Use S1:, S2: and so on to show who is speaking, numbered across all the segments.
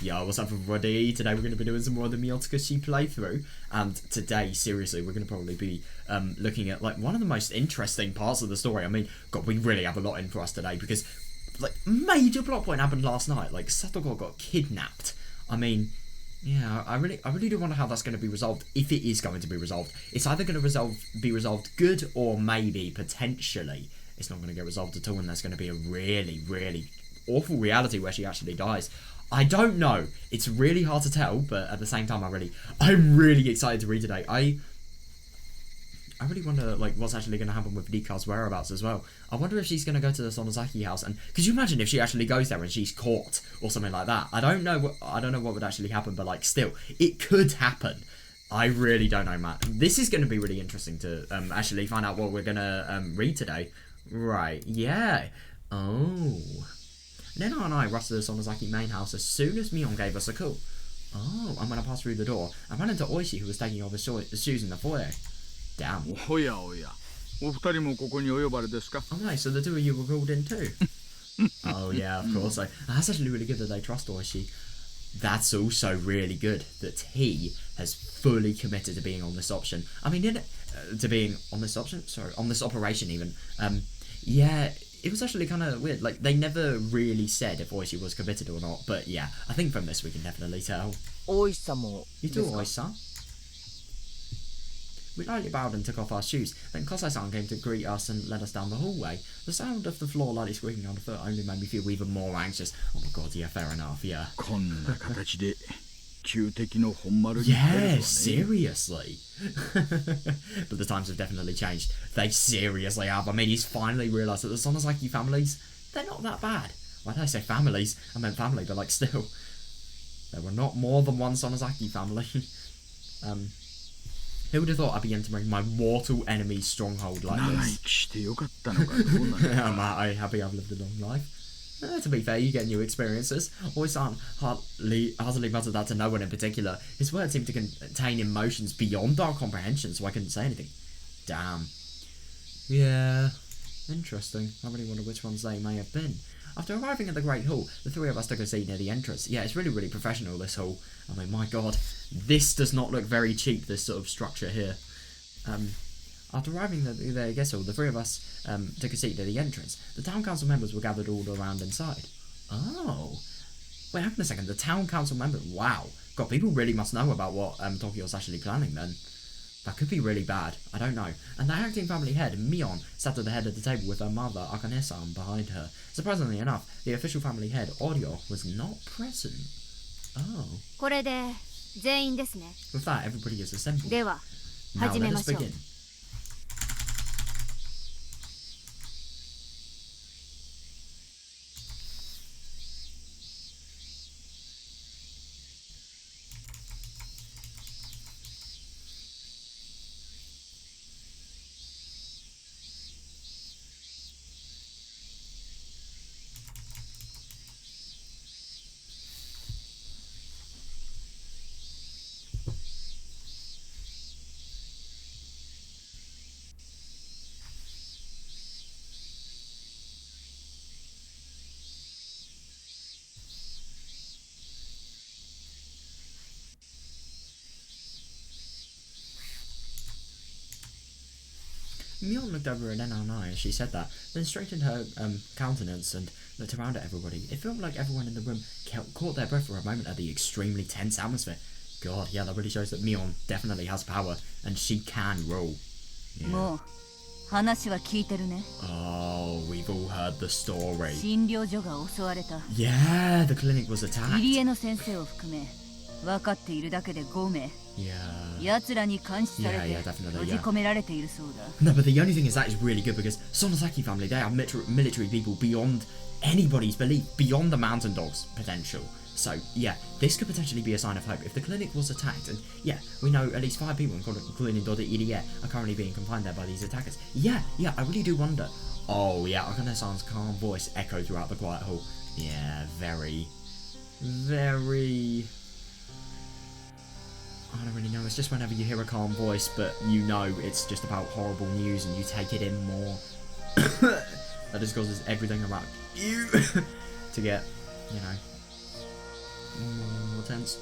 S1: Yo, what's up everybody? Today we're going to be doing some more of the Miotsukushi playthrough, and today, seriously, we're going to probably be looking at like one of the most interesting parts of the story. I mean, God, we really have a lot in for us today, because like major plot point happened last night. Like Satoko got kidnapped. I mean, yeah, I really do wonder how that's going to be resolved, if it is going to be resolved. It's either going to be resolved good, or maybe, potentially, it's not going to get resolved at all, and there's going to be a really, really awful reality where she actually dies. I don't know. It's really hard to tell, but at the same time, I'm really excited to read today. I really wonder like what's actually going to happen with Rika's whereabouts as well. I wonder if she's going to go to the Sonozaki house, and could you imagine if she actually goes there and she's caught or something like that? I don't know what would actually happen, but like still, it could happen. I really don't know, Matt. This is going to be really interesting to actually find out what we're going to read today. Right? Yeah. Oh. Nena and I rushed to the Sonozaki main house as soon as Mion gave us a call. Oh, and when I passed through the door, I ran into Oishi, who was taking off his shoes in the foyer. Damn.
S2: Oh,
S1: nice, so the two of you were called in too. Oh yeah, of course. That's actually really good that they trust Oishi. That's also really good that he has fully committed to being on this option. I mean, to being on this option? Sorry, on this operation even. Yeah, it was actually kind of weird. Like, they never really said if Oishi was committed or not. But yeah, I think from this we can definitely tell. You too, Oishi-san. We lightly bowed and took off our shoes. Then Kosai-san came to greet us and led us down the hallway. The sound of the floor lightly squeaking underfoot only made me feel even more anxious. Oh my god, yeah, fair enough, yeah. Yeah, seriously. But the times have definitely changed. They seriously have. I mean, he's finally realised that the Sonozaki families, they're not that bad. Why did I say families? I meant family, but like still. There were not more than one Sonozaki family. Who would have thought I'd be entering my mortal enemy's stronghold like this? Am I happy I've lived a long life? To be fair, you get new experiences. Oishi-san hardly muttered that to no one in particular. His words seemed to contain emotions beyond our comprehension, so I couldn't say anything. Damn. Yeah. Interesting. I really wonder which ones they may have been. After arriving at the Great Hall, the three of us took a seat near the entrance. Yeah, it's really, really professional, this hall. I mean, my god. This does not look very cheap, this sort of structure here. After arriving at the guest hall, the three of us took a seat near the entrance. The town council members were gathered all around inside. Oh. Wait, hang on a second. The town council members... Wow. God, people really must know about what Tokyo's actually planning then. That could be really bad. I don't know. And the acting family head, Mion, sat at the head of the table with her mother, Akane-san, behind her. Surprisingly enough, the official family head, Oryo, was not present. Oh. With that, everybody is assembled. Now let us begin. Mion looked over at Nena and I as she said that, then straightened her countenance and looked around at everybody. It felt like everyone in the room caught their breath for a moment at the extremely tense atmosphere. God, yeah, that really shows that Mion definitely has power, and she can rule. Yeah. Oh, we've all heard the story. Yeah, the clinic was attacked. Yeah, definitely, yeah. No, but the only thing is that is really good, because Sonozaki family, they are military people beyond anybody's belief, beyond the mountain dog's potential. So, yeah, this could potentially be a sign of hope. If the clinic was attacked, and yeah, we know at least 5 people, including Dode Irie, are currently being confined there by these attackers. Yeah, I really do wonder. Oh, yeah, Akane-san's calm voice echoed throughout the quiet hall. Yeah, very... I don't really know, it's just whenever you hear a calm voice, but you know it's just about horrible news and you take it in more. That just causes everything around you to get, you know, more tense.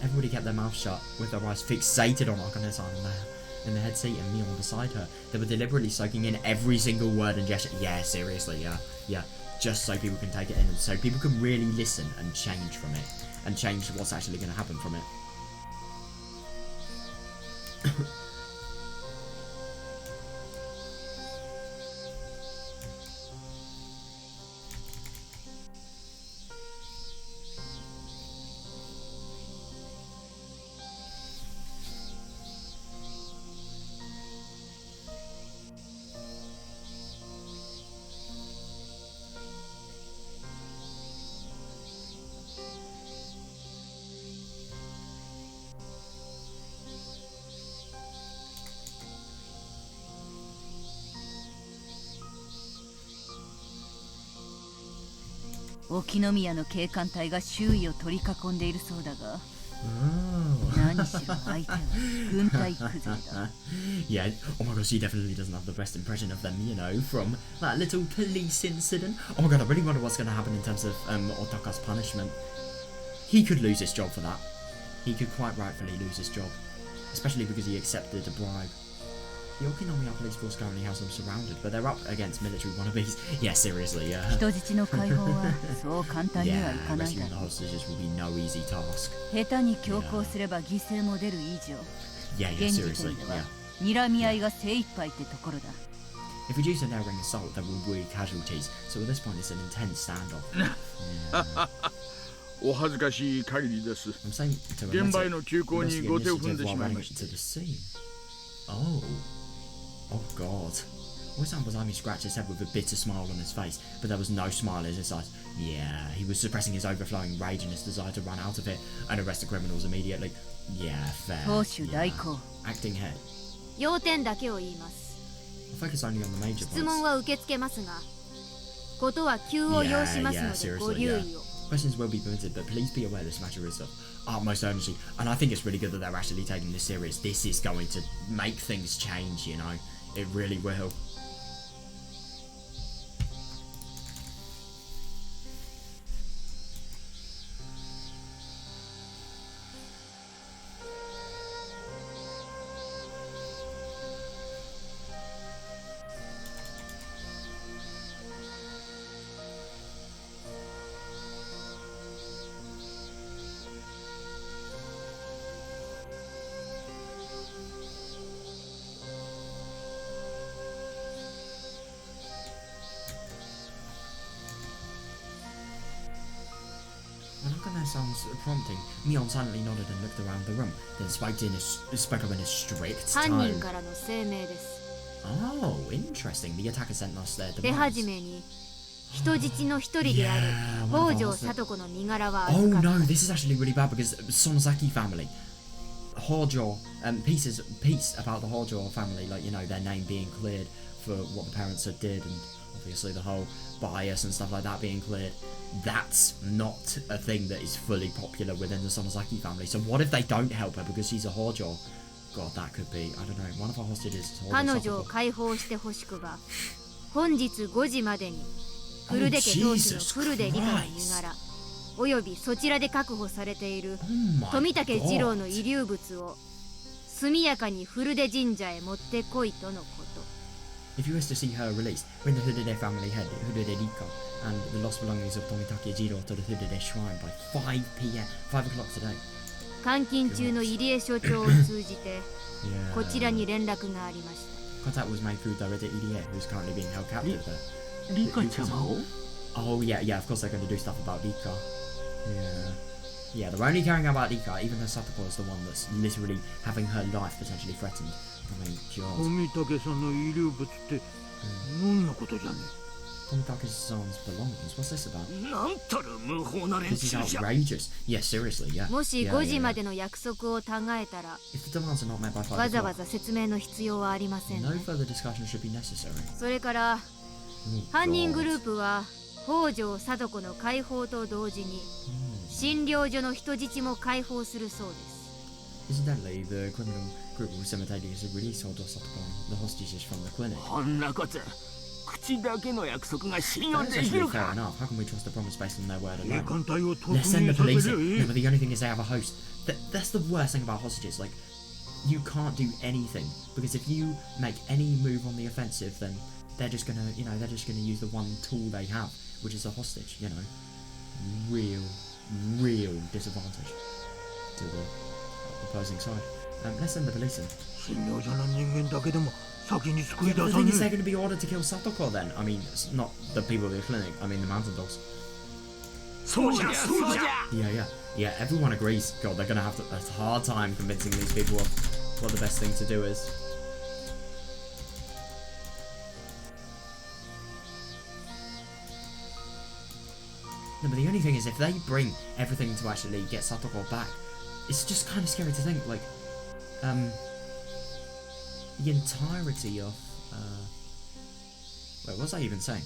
S1: Everybody kept their mouth shut, with their eyes fixated on Akane-san in the head seat and Mion beside her. They were deliberately soaking in every single word and gesture. Yeah, seriously, yeah. Just so people can take it in and so people can really listen and change from it. And change what's actually going to happen from it.
S2: Oh. 沖宮の警官隊が周囲を取り囲んでいるそうだが、何しろ相手は軍隊崩れだ。
S1: Yeah, oh my gosh, she definitely doesn't have the best impression of them, you know, from that little police incident. Oh my god, I really wonder what's going to happen in terms of Otaka's punishment. He could lose his job for that. He could quite rightfully lose his job, especially because he accepted a bribe. The Okinawa police force currently has them surrounded, but they're up against military wannabes. Yeah, seriously, yeah.
S2: 人質の解放はそう簡単にはいかないだ
S1: rescuing the
S2: ろう。
S1: hostages will be no easy task.
S2: 下手に強行すれば犠牲も出る以上、
S1: Yeah,
S2: 現時
S1: seriously,
S2: 点では
S1: yeah.
S2: 睨み合いが精一杯ってところだ。
S1: If we do a daring assault, there will be casualties, so at this point it's an intense standoff. Yeah.
S3: お恥ずかしい限りです。
S1: I'm saying to
S3: 現場への急行にご手を踏んでしまいました。
S1: to the scene. Oh god. Always Bozami scratched his head with a bitter smile on his face, but there was no smile in his eyes. Yeah, he was suppressing his overflowing rage and his desire to run out of it and arrest the criminals immediately. Yeah, fair.
S2: 当主代行。
S1: Acting head.
S4: 要点だけを言います。
S1: I'll focus only on the major
S4: 質問
S1: points.
S4: は受け付けますが、ことは急を要しますのでご留意を。
S1: Questions will be permitted, but please be aware this matter is of utmost urgency. And I think it's really good that they're actually taking this serious. This is going to make things change, you know. It really will. When Akane-san's prompting, Mion silently nodded and looked around the room, then spoke up in a strict
S4: 犯
S1: tone.
S4: 人からの声明です。
S1: Oh, interesting. The attacker sent us their
S4: 手始
S1: demands.
S4: めに人質の一人である
S1: Yeah,
S4: 北
S1: one of
S4: 条
S1: us-
S4: 聡子の身柄は
S1: Oh
S4: 預か
S1: no,
S4: った。
S1: this is actually really bad because Sonozaki family, Hojo, piece about the Hojo family, like, you know, their name being cleared for what the parents had did, and obviously the whole bias and stuff like that being cleared. That's not a thing that is fully popular within the Sonozaki family. So what if they don't help her because she's a Hojo? God, that could be, I don't know, one of our hostages is Hojo
S4: 彼女を
S1: Satoko.
S4: 解放してほしくば、本日5時までに古出家当主の古出理香の身柄およびそちらで確保されている
S1: Oh my
S4: 富武次郎
S1: God.
S4: の遺留物を速やかに古出神社へ持ってこいとのこと。
S1: If you wish to see her released, bring the Hudede family head, Hudede Rika, and the lost belongings of Tomitake Jiro to the Hudede shrine by 5 p.m. 5 o'clock today.
S4: 監禁中の入江所長を通じて
S1: Yeah.
S4: こちらに連絡がありました。
S1: Contact was made through Dorede Irie, who's currently being held captive there.
S3: リカちゃまを
S1: Oh yeah, of course they're going to do stuff about Rika. Yeah, they're only caring about Rika, even though Satoko is the one that's literally having her life potentially threatened. I mean, God.
S3: 富武さんの遺留物って何のことじゃね
S1: Tomitake's-san's belongings, what's this about?
S3: なんたる無法な連
S1: This is
S3: 中じゃ
S1: outrageous. Yeah, seriously, yeah.
S4: もし
S1: Yeah,
S4: 5時
S1: yeah,
S4: ま
S1: yeah.
S4: での約束をたがえたら
S1: If the demands are not met by 5
S4: わざわ
S1: o'clock,
S4: ざ説明の必要はありません
S1: no
S4: ね。
S1: further discussion should be necessary.
S4: それから
S1: Oh,
S4: 犯人
S1: God.
S4: グループは北条聡子の解放と同時に診療所の人質も解放するそうです。
S1: Incidentally, the criminal group will simultaneously release Hojo Satoko and the hostages from the clinic.
S3: こんなこと口口だけの約束が信用
S1: That is
S3: でき
S1: actually
S3: る
S1: fair
S3: か。
S1: enough. How can we trust a promise based on their word
S3: 警
S1: alone?
S3: 官隊を突
S1: Let's send
S3: 入
S1: the
S3: さ
S1: police
S3: せ
S1: in.
S3: りゃ
S1: No, but the only thing is they have a host. That's the worst thing about hostages. Like, you can't do anything because if you make any move on the offensive, then they're just gonna, they're just gonna use the one tool they have, which is a hostage. Real disadvantage to the opposing side. Let's send the police in.
S3: 信用じゃない人間だけでも先に救い
S1: Yeah,
S3: 出
S1: but the
S3: さ
S1: thing
S3: ね
S1: is, they're going to be ordered to kill Satoko then. I mean, it's not the people of the clinic. I mean, the mountain dogs.
S3: そうじゃそうじゃ
S1: Yeah. Everyone agrees. God, they're going to have a hard time convincing these people what the best thing to do is. No, but the only thing is, if they bring everything to actually get Satoko back, it's just kind of scary to think, like, the entirety of, wait, what was I even saying?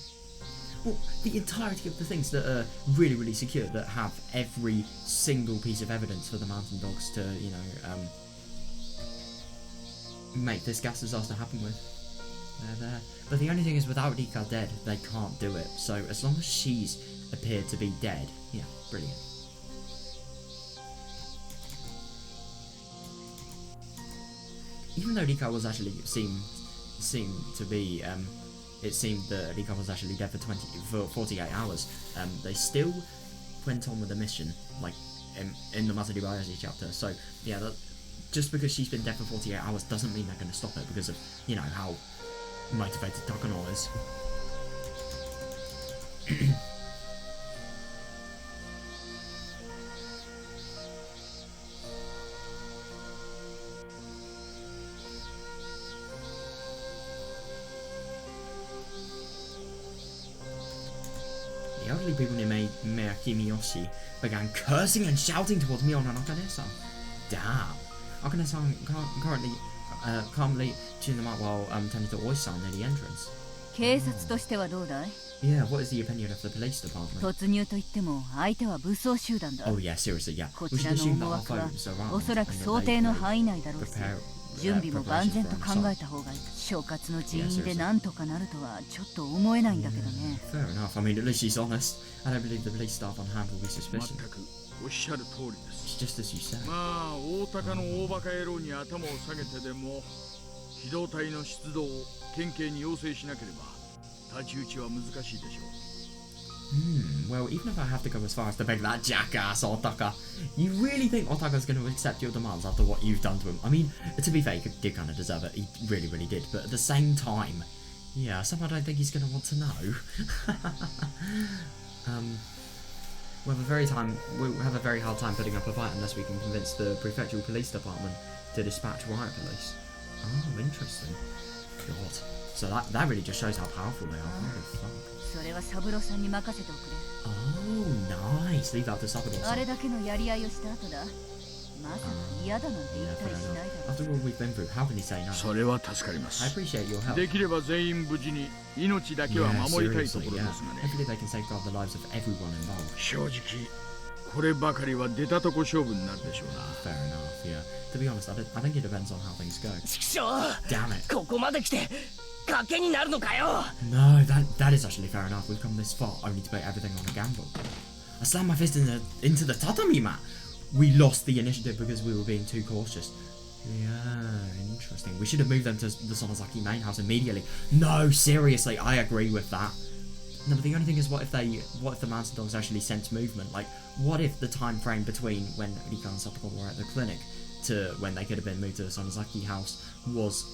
S1: Well, the entirety of the things that are really, really secure, that have every single piece of evidence for the mountain dogs to, make this gas disaster happen with. They're there. But the only thing is, without Rika dead, they can't do it. So as long as she's appeared to be dead, yeah, brilliant. Even though Rika was actually seemed to be, it seemed that Rika was actually dead for 48 hours. They still went on with the mission, like in the Matsuri Bayashi chapter. So yeah, just because she's been dead for 48 hours doesn't mean they're going to stop it because of how motivated Takano is. The elderly people near Miyoshi began cursing and shouting towards Mion and Akane-san. Damn. Akane-san currently calmly tuning them out while tending to Oi-san near the entrance.
S2: 警察としてはどうだい？
S1: Yeah, what is the opinion of the police department?
S2: 突入といっても相手は武装集団だ。
S1: Oh yeah, seriously, yeah.
S2: こ
S1: We
S2: ち
S1: should
S2: らの
S1: assume that
S2: 思
S1: our
S2: 惑は
S1: phones are around
S2: おそらく
S1: and that
S2: 想
S1: they
S2: 定の
S1: can
S2: 範囲内だろうし、
S1: prepare
S2: 準備も万全と
S1: preparations
S2: 考
S1: for
S2: えた方がいい。所轄の人員でなんとかなるとはちょっと思えないんだけどね。
S1: Fair enough. I mean, at least she's honest. I don't believe the police staff on hand will be
S3: 全
S1: suspicious.
S3: くおっしゃる通りです
S1: It's just as you said.
S3: まあ大高の大バカ野郎に頭を下げてでも機動隊の出動を県警に要請しなければ太刀打ちは難しいでしょう
S1: Well, even if I have to go as far as to beg that jackass Otaka, you really think Otaka's going to accept your demands after what you've done to him? I mean, to be fair, he did kind of deserve it. He really, really did. But at the same time, yeah, somehow I don't think he's going to want to know. We'll have a very hard time putting up a fight unless we can convince the prefectural police department to dispatch riot police. Oh, interesting. God. So that really just shows how powerful they are. Holy fuck.
S2: それは三郎さんに任せておくれ。
S1: Oh, nice. Leave that to Saburo-san.
S2: あれだけのやり合いをした後だ。まさか嫌だなんて言
S1: Yeah,
S2: ったり
S1: fair
S2: しないだ
S1: enough.
S2: ろう。
S1: After all we've been through, how can he say no?
S3: それは助かりま
S1: I
S3: す
S1: appreciate your help.
S3: できれば全員無事に命だけは
S1: Yeah,
S3: 守りたいと
S1: seriously,
S3: ころで
S1: yeah.
S3: すがね
S1: Hopefully they can safeguard the lives of everyone involved.
S3: 正直こればかりは出たとこ勝負になるでしょうな
S1: Fair enough, yeah. To be honest, I think it depends on how things go.
S5: ちくしょう
S1: Damn it.
S5: ここまで来て賭けになるのかよ
S1: No, that is actually fair enough. We've come this far only to bet everything on a gamble. I slammed my fist into the tatami mat. We lost the initiative because we were being too cautious. Yeah, interesting. We should have moved them to the Sonozaki main house immediately. No, seriously, I agree with that. No, but the only thing is, what if the mountain dogs actually sense movement? Like, what if the time frame between when Rika and Satoko were at the clinic to when they could have been moved to the Sonozaki house was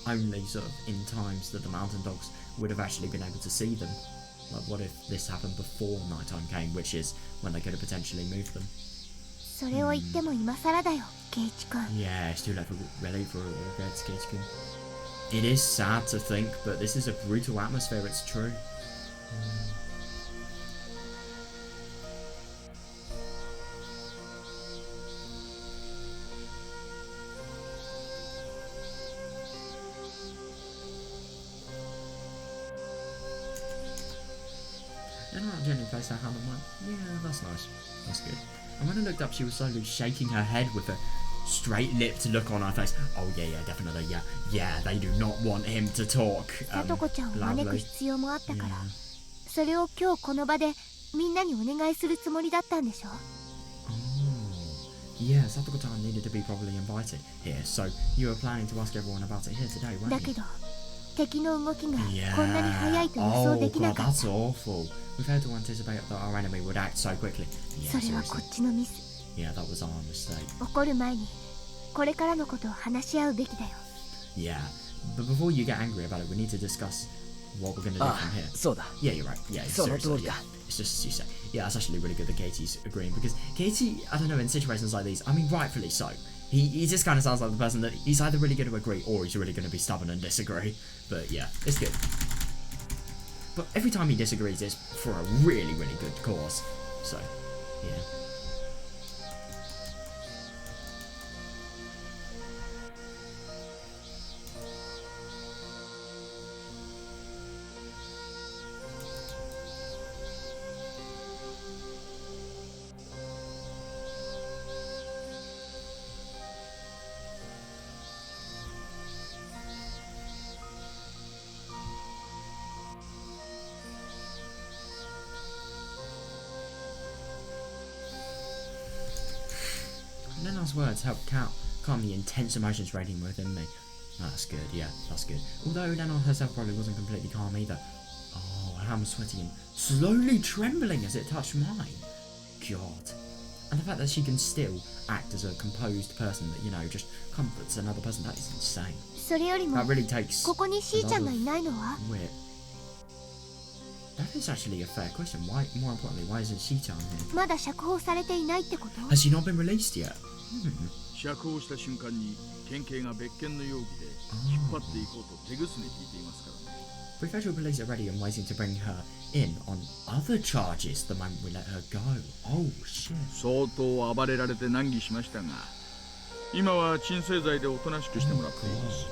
S1: only sort of in times that the mountain dogs would have actually been able to see them? Like, what if this happened before nighttime came, which is when they could have potentially moved them?
S4: それを言っても今更だよケイチ君
S1: Yeah, it's too late for all regrets, Keiichi-kun. It is sad to think, but this is a brutal atmosphere, it's true. And I genuinely placed her hand on mine. Yeah, that's nice. That's good. And when I looked up, she was slowly shaking her head with a straight-lipped look on her face. Oh yeah, definitely, yeah. They do not want him to talk
S4: さとこちゃんを招く
S1: loudly.
S4: 必要もあったから、
S1: Yeah.
S4: それを今日この場でみんなにお願いするつもりだったんでしょ。
S1: Yeah, Satoko-chan needed to be properly invited here, so you were planning to ask everyone about it here today, weren't
S4: だ
S1: you?
S4: けど敵の動きが
S1: Yeah.
S4: こんなに早いと予想でき
S1: Oh
S4: な
S1: god,
S4: かった。
S1: that's awful. We failed to anticipate that our enemy would act so quickly.
S4: そ
S1: Yeah,
S4: れはこ
S1: seriously.
S4: っちのミス。
S1: Yeah, that was our mistake.
S4: 怒る前にこれからのことを話し合うべきだよ。
S1: Yeah, but before you get angry about it, we need to discuss what we're gonna do
S5: あ
S1: from here.
S5: あそうだ
S1: Yeah, you're right. Yeah,
S5: その
S1: seriously.
S5: 通りだ
S1: Yeah. It's just as you say. Yeah, it's actually really good that Katie's agreeing because Katie, I don't know, in situations like these, I mean, rightfully so. He just kind of sounds like the person that he's either really going to agree or he's really going to be stubborn and disagree. But yeah, it's good. But every time he disagrees, it's for a really, really good cause. So, yeah. Nena's words helped calm the intense emotions raging within me. That's good, yeah, that's good. Although Nena herself probably wasn't completely calm either. Oh, her hand was sweaty and slowly trembling as it touched mine. God. And the fact that she can still act as a composed person that, you know, just comforts another person, that is insane.
S4: それよりも
S1: That really takes
S4: ここにしーちゃんがいないのは？
S1: wit. That is actually a fair question. Why, more importantly, why isn't Shi-chan here?
S4: まだ釈放されていないってこと？
S1: Has she not been released yet?
S3: 釈放した瞬間に県警が別件の容疑で引っ張っていこうと手ぐすね聞いていますからね。
S1: Prefectural police are ready and waiting to bring her in on other charges the moment we let her go. Oh shit.
S3: 相当暴れられて難儀しましたが、今は鎮静剤でおとなしくしてもらっています。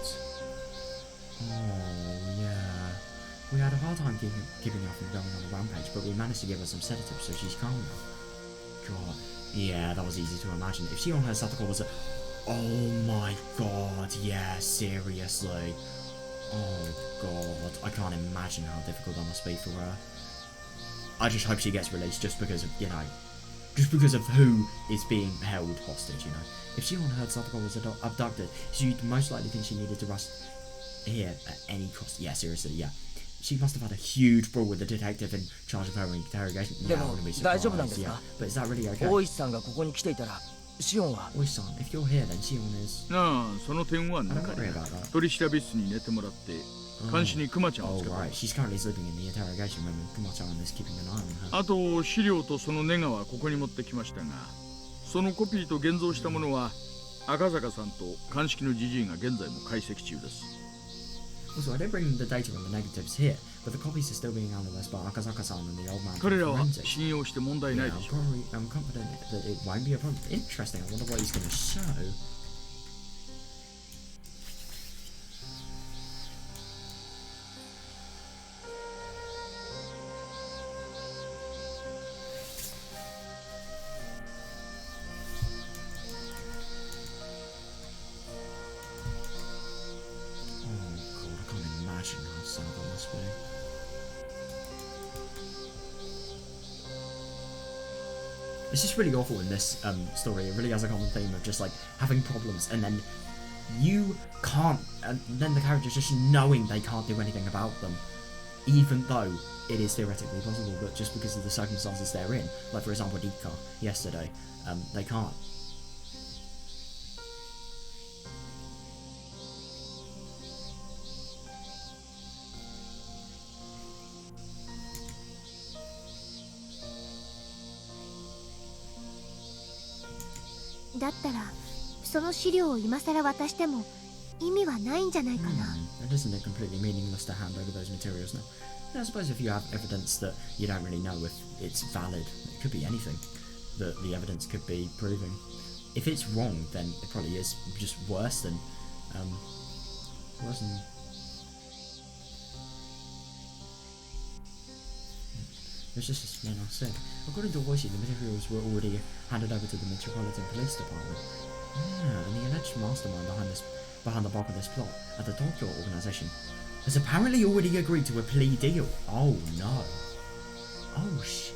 S1: Oh yeah. We had a hard time keeping her from going on a rampage, but we managed to give her some sedatives so she's calm now. God. Yeah, that was easy to imagine. If Shion heard Satoko was a... Oh my god, yeah, seriously. Oh god, I can't imagine how difficult that must be for her. I just hope she gets released just because of, you know, just because of who is being held hostage, you know. If Shion heard Satoko was abducted, she'd most likely think she needed to rush here at any cost. Yeah, seriously, yeah. She must have had a huge brawl with the detective in charge of her interrogation. Yeah, I wouldn't be
S5: 大丈夫なんで
S1: surprised,
S5: す
S1: yeah.
S5: か？
S1: But is that really okay?
S5: 大石さんがここに来ていたらシオンは
S1: Oishi-san, if you're here, then Shion is...
S3: なあ、その点は
S1: I
S3: な
S1: don't
S3: か
S1: worry about that.
S3: 取調室に寝てもらって監視にクマちゃんを
S1: Oh,
S3: つけた。
S1: right. She's currently sleeping in the interrogation room and Kuma-chan is keeping an eye on her.
S3: あと資料とそのネガはここに持ってきましたが、そのコピーと現像したものは赤坂さんと鑑識のじじいが現在も解析中です。
S1: Also, I did bring the data on the negatives here, but the copies are still being analysed by Akazaka-san and the old man from
S3: 彼らは
S1: forensics.
S3: 信用して問題な
S1: Yeah,
S3: いでしょう。
S1: I'm confident that it won't be a problem. Interesting. I wonder what he's going to show. Imagine how sad that must be. It's just really awful in this story. It really has a common theme of just like having problems and then you can't, and then the characters just knowing they can't do anything about them, even though it is theoretically possible, but just because of the circumstances they're in, like for example Dika yesterday, they can't.
S4: だったらその資料を今さら渡しても意味はないんじゃないかな。
S1: And isn't it completely meaningless to hand over those materials now? Yeah, I suppose if you have evidence that you don't really know if it's valid, it could be anything that the evidence could be proving. If it's wrong, then it probably is just worse than It's just as Lena said. According to Oishi, the materials were already handed over to the Metropolitan Police Department. Yeah, and the alleged mastermind behind the bulk of this plot at the Tokyo organization has apparently already agreed to a plea deal. Oh no. Oh shit.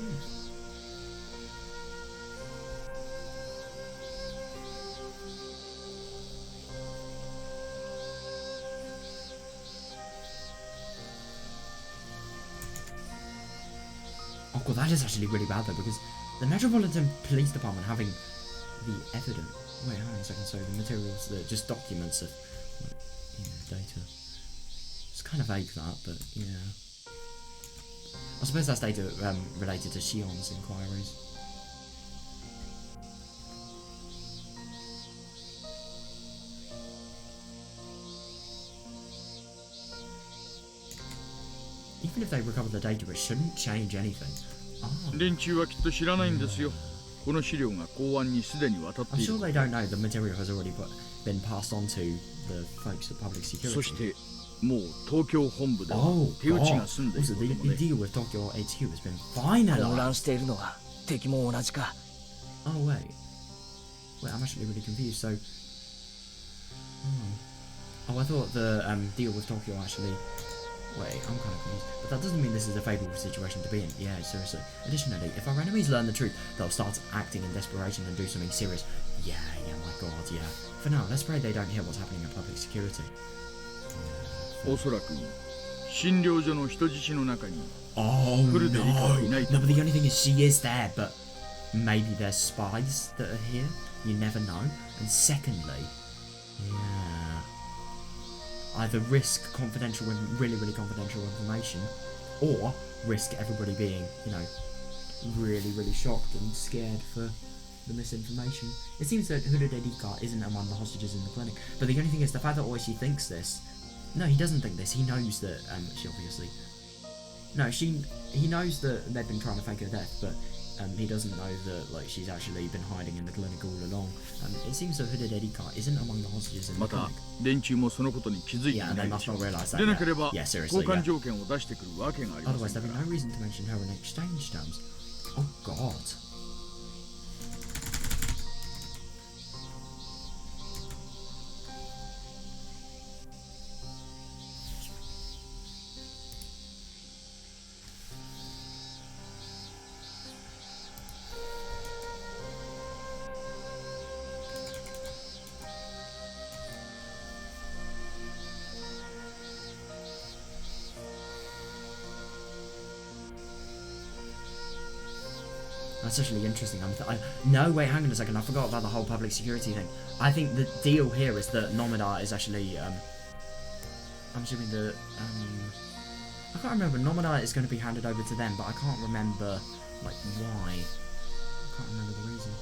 S1: Oh god, that is actually really bad though, because the Metropolitan Police Department having the evidence. Wait, hang on a second. So the materials, just documents of, data. It's kind of vague that, but yeah. I suppose that's data related to Shion's inquiries. Even if they recover the data, it shouldn't change anything.
S3: 連中はきっと知らないんですよ。この資料が公安にすでに渡っている。
S1: I'm sure they don't know the material has already been passed on to the folks at public security.
S3: そしてもう東京本部では手打ちが済んでいることもね。
S1: The deal with Tokyo HQ has been finalized.
S5: 混乱しているのは敵も同じか。
S1: Oh wait, I'm actually really confused. So, I thought the deal with Tokyo actually. Wait, I'm kind of confused. But that doesn't mean this is a favourable situation to be in. Yeah, seriously. Additionally, if our enemies learn the truth, they'll start acting in desperation and do something serious. Yeah, my god, yeah. For now, let's pray they don't hear what's happening at public security.
S3: おそらく診療所の人質の中に
S1: Oh
S3: フルで理科はいない
S1: no, but the only thing is she is there, but maybe there's spies that are here. You never know. And secondly, yeah, either risk confidential, really confidential information, or risk everybody being, really shocked and scared for the misinformation. It seems that Hurudedika isn't among the hostages in the clinic, but the only thing is the fact that Oishi thinks this. No, he doesn't think this. He knows that she obviously. No, he knows that they've been trying to fake her death, but he doesn't know that she's actually been hiding in the clinic all along. It seems that Hurudedika isn't among the hostages in the clinic.
S3: また連中もそのことに気づいてい
S1: Yeah,
S3: な
S1: they
S3: いで
S1: must
S3: しょ
S1: not
S3: う。
S1: realise that.
S3: でなければ
S1: Yeah, seriously,
S3: 交換
S1: yeah.
S3: 条件を出してくるわけがありま
S1: Otherwise,
S3: せん
S1: there'd
S3: か
S1: be
S3: ら。
S1: no reason to mention her in exchange terms. Oh God. That's actually interesting. No, wait, hang on a second. I forgot about the whole public security thing. I think the deal here is that Nomada is actually, I'm assuming that, I can't remember. Nomada is going to be handed over to them, but I can't remember, why. I can't remember the reason.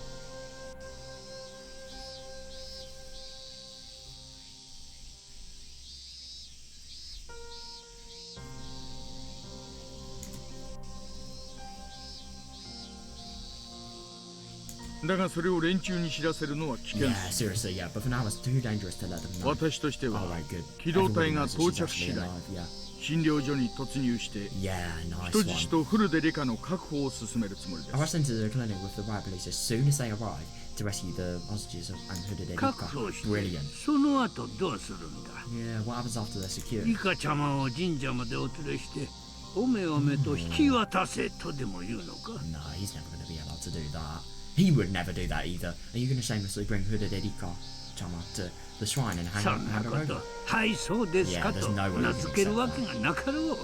S1: Yeah, seriously, yeah, but for now it's too dangerous to let them know.
S3: 私としては
S1: Alright, good.
S3: 機動隊
S1: Everybody
S3: が
S1: knows that
S3: 到
S1: she's
S3: 着
S1: actually
S3: 次第
S1: alive, yeah.
S3: 診療所に突入して
S1: Yeah, nice
S3: 人
S1: one.
S3: 質とフルで理科の確保を進めるつもりで
S1: I
S3: す。
S1: rushed into the clinic with the riot police as soon as they arrived to rescue the hostages and hooded Erika.
S6: 確保して
S1: Brilliant.
S6: その後どうするんだ。
S1: Yeah, what happens after they're secured?
S6: リカちゃまを神社までお連れしておめおめと引き渡せとでも言うのか。
S1: No, he's never going to be allowed to do that. He would never do that either. Are you going to shamelessly bring hooded Erika Chama to the shrine and
S6: そんな
S1: hand
S6: こ
S1: her
S6: と
S1: over?
S6: はいそうですか
S1: Yeah,
S6: と
S1: there's no way
S6: 名
S1: you
S6: 付
S1: can
S6: ける
S1: accept
S6: わけ
S1: that.
S6: がなかろう。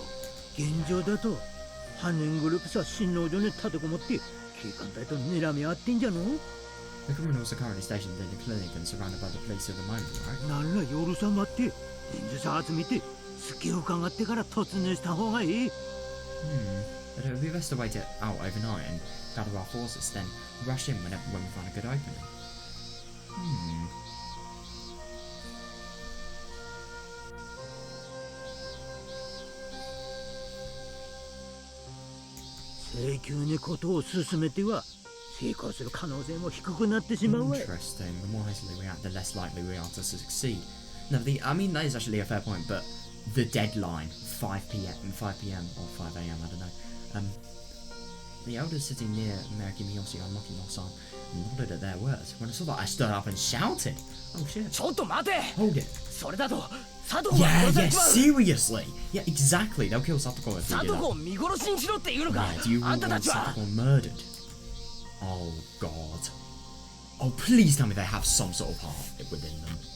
S6: 現状だと犯人グループさ診療所に立てこもって警官隊と睨み合ってんじゃの。
S1: The criminals are currently stationed in the clinic and surrounded by the police at the moment, right?
S6: なんら夜さまって人数集めて隙を伺ってから突入した方がいい。
S1: But it would be best to wait it out overnight and gather our forces, then rush in when we find a good opening. Interesting. The more hastily we act, the less likely we are to succeed. No, I mean, that is actually a fair point, but the deadline, 5 p.m. or 5 a.m, I don't know. The elders sitting near Meriki Miyoshi and Makino-san nodded at their words. When I saw that, I stood up and shouted. Oh shit.
S5: ちょっと待て
S1: Hold it.
S5: それだと佐藤が
S1: Yeah,
S5: 殺され
S1: yeah,
S5: ちまう
S1: seriously. Yeah, exactly. They'll kill Satoko if we
S5: 佐
S1: do
S5: 藤を
S1: that.
S5: 見殺しにしろっていうのか
S1: Yeah, do you
S5: あん
S1: want
S5: たたちは
S1: Satoko murdered? Oh god. Oh, please tell me they have some sort of heart within them.
S2: "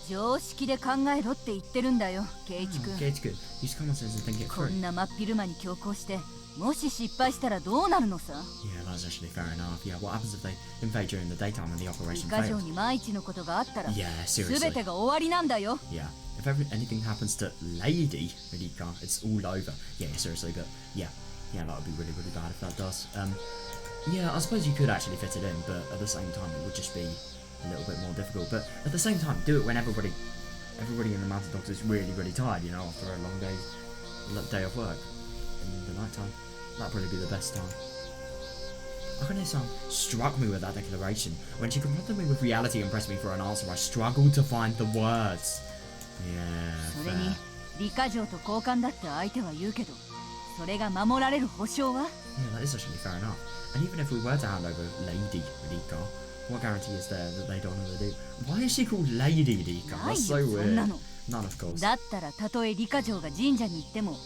S2: 常識で考えろって言ってるんだよ、ケイチ君。
S1: Gage-kun, use common sense and think it
S2: こ
S1: through.
S2: んな真っ昼間に強行して、もし失敗したらどうなるのさ。
S1: Yeah, that's actually fair enough. Yeah, what happens if they invade during the daytime and the
S2: 理
S1: operation
S2: 科城
S1: fails?
S2: に万一のことがあったら、
S1: Yeah,
S2: す
S1: seriously.
S2: べてが終わりなんだよ。
S1: Yeah, if anything happens to Lady Rika, it's all over. Yeah, seriously, but yeah, that would be really, really bad if that does. Yeah, I suppose you could actually fit it in, but at the same time, it would just be a little bit more difficult. But at the same time, do it when everybody in the Mountain Dogs is really, really tired, you know, after a long day of work in the night time. That'd probably be the best time. Akane-san struck me with that declaration. When she confronted me with reality and pressed me for an answer, I struggled to find the words. Yeah,
S2: それに
S1: fair.
S2: 理科城と交換だって相手は言うけど、それが守られる保証は？
S1: Yeah, that is actually fair enough. And even if we were to hand over Lady Rika, what guarantee is there that they don't know what they do? Why is she called Lady Rika? That's so
S2: ないよ、そん
S1: weird.
S2: なの。
S1: None, of course.
S2: だったらたとえ理科城が神社に行っても、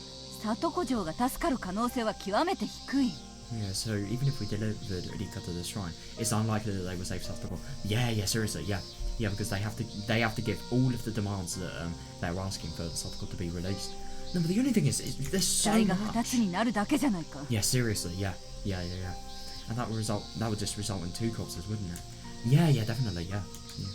S2: 里子城が助かる可能性は極めて低い。
S1: Yeah, so even if we delivered Rika to the shrine, it's unlikely that they will save Satoko. Yeah, seriously, yeah, because they have to give all of the demands that they're asking for Satoko to be released. No, but the only thing is there's so
S2: 期待が2つ
S1: much.
S2: になるだけじゃないか。
S1: Yeah, seriously, yeah, and that would just result in 2 corpses, wouldn't it? Yeah, definitely, yeah. Yeah.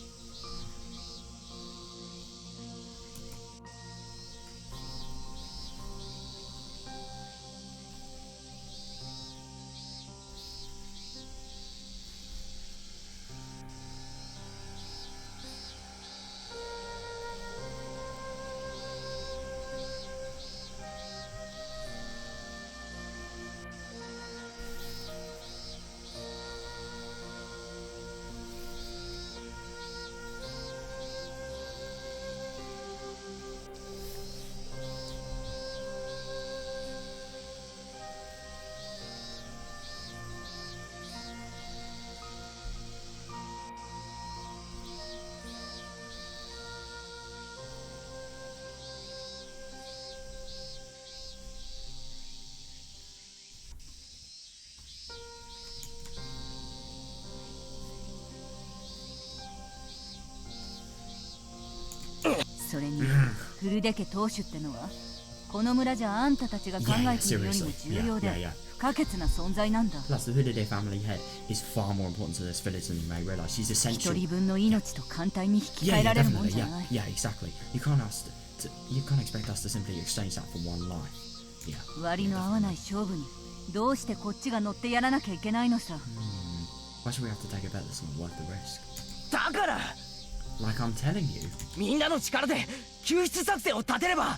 S2: それにフルデ家当主ってのはこの村じゃあんたたちが考えているよりも重要で不可欠な存在なんだ。
S1: Plus, the Hudade family head is far more important to this village than you may realize. She's
S2: 一
S1: essential.
S2: 人分の命と簡単に引き換
S1: Yeah,
S2: えられるもん
S1: definitely.
S2: じゃない。
S1: Yeah, exactly. You can't expect us to simply exchange that for one life. Yeah.
S2: 割の合わない勝負にどうしてこっちが乗ってやらなきゃいけないのさ。
S1: Why should we have to take a bet that's not worth the risk?
S5: だから
S1: Like I'm telling you.
S5: みんなの力で救出作戦を立てれば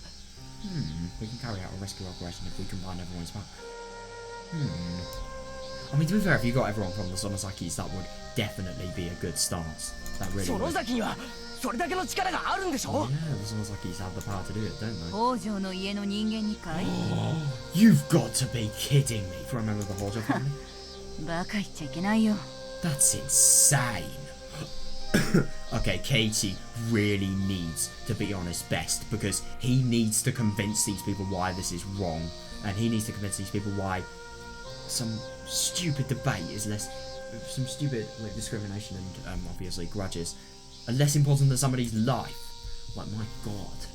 S1: We can carry out a rescue operation if we combine everyone's back. I mean, to be fair, if you got everyone from the SONOZAKIS, that would definitely be a good stance. That really
S5: そ
S1: would.
S5: の先にはそれだけの力があるんでしょ
S1: Yeah, the SONOZAKIs have the power to do it, don't they?
S2: 北条の家の人間にかい？
S1: You've got to be kidding me for a member of the Hojo family.
S2: バカ言っちゃいけないよ。
S1: That's insane. okay, Keiichi really needs to be on his best because he needs to convince these people why this is wrong, and he needs to convince these people why some stupid debate is less, some stupid like discrimination and obviously grudges are less important than somebody's life. Like, my god.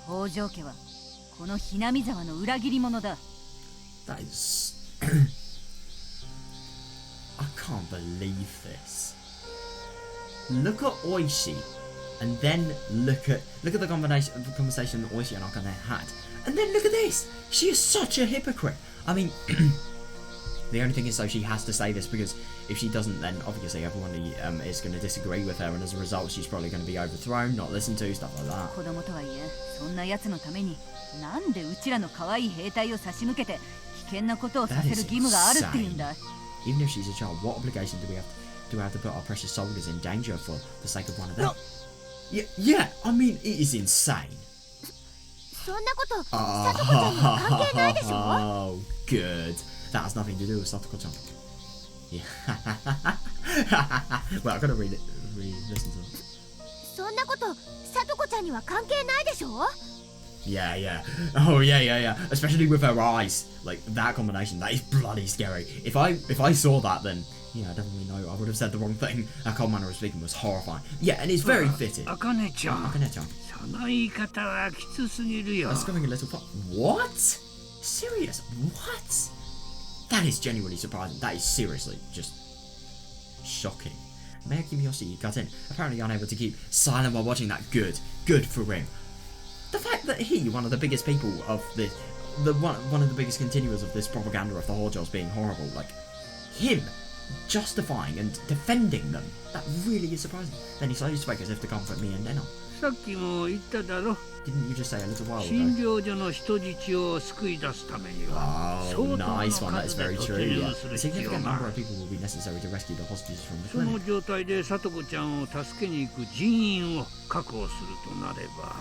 S2: 北条家はこのひなみ沢の裏切り者だ。
S1: That is... I can't believe this. Look at Oishi, and then look at the conversation that Oishi and Akane had, and then look at this. She is such a hypocrite. I mean, the only thing is, though, she has to say this because if she doesn't, then obviously everyone is going to disagree with her, and as a result, she's probably going to be overthrown, not listened to, stuff like that.
S2: 子供とはいえ、そんな奴のためになんでうちらの可愛い兵隊を差し向けて危険なことをさせる義務があるっていうんだ。
S1: Even if she's a child, what obligation do we have to put our precious soldiers in danger for the sake of one of them? Yeah, I mean, it is insane.
S4: そんなことさとこちゃんには関係ないでしょ。
S1: Oh, good. That has nothing to do with Satoko-chan. Yeah. Well, I've got to re-listen to it.
S4: そんなことさとこちゃんには関係ないでしょ。
S1: Yeah. Oh, yeah. Especially with her eyes. Like, that combination, that is bloody scary. If I saw that, then, yeah, I definitely know I would have said the wrong thing. Her cold manner of speaking was horrifying. Yeah, and it's very fitting.
S6: Akane-chan.
S1: Akane-chan.
S6: その言い方はきつすぎるよ。
S1: That's going a little far. What? Serious? What? That is genuinely surprising. That is seriously just shocking. Mayor Kimiyoshi got in, apparently unable to keep silent while watching that. Good for him. The fact that he, one of the biggest people of this, one of the biggest continuers of this propaganda of the Horjos being horrible, like him justifying and defending them, that really is surprising. Then he slowly spoke as if to comfort me and Neno.
S6: さっきも言っただろ。
S1: Didn't you just say a little while
S6: 診
S1: ago?
S6: 療所の人質を救い出すためには
S1: Oh,
S6: 相当の
S1: nice one. That is
S6: 数で
S1: very
S6: 突
S1: true.
S6: 入
S1: Yeah.
S6: す
S1: A
S6: る必要
S1: significant
S6: があ
S1: number
S6: る
S1: of people will be necessary to rescue the hostages from the
S6: その
S1: clinic.
S6: 状態でさとこちゃんを助けに行く人員を確保するとなれば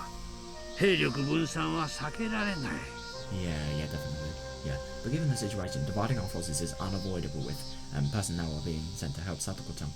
S6: 兵力分散は避けられない。
S1: Yeah, definitely. Yeah, but given the situation, dividing our forces is unavoidable with personnel are being sent to help Satoko-chan.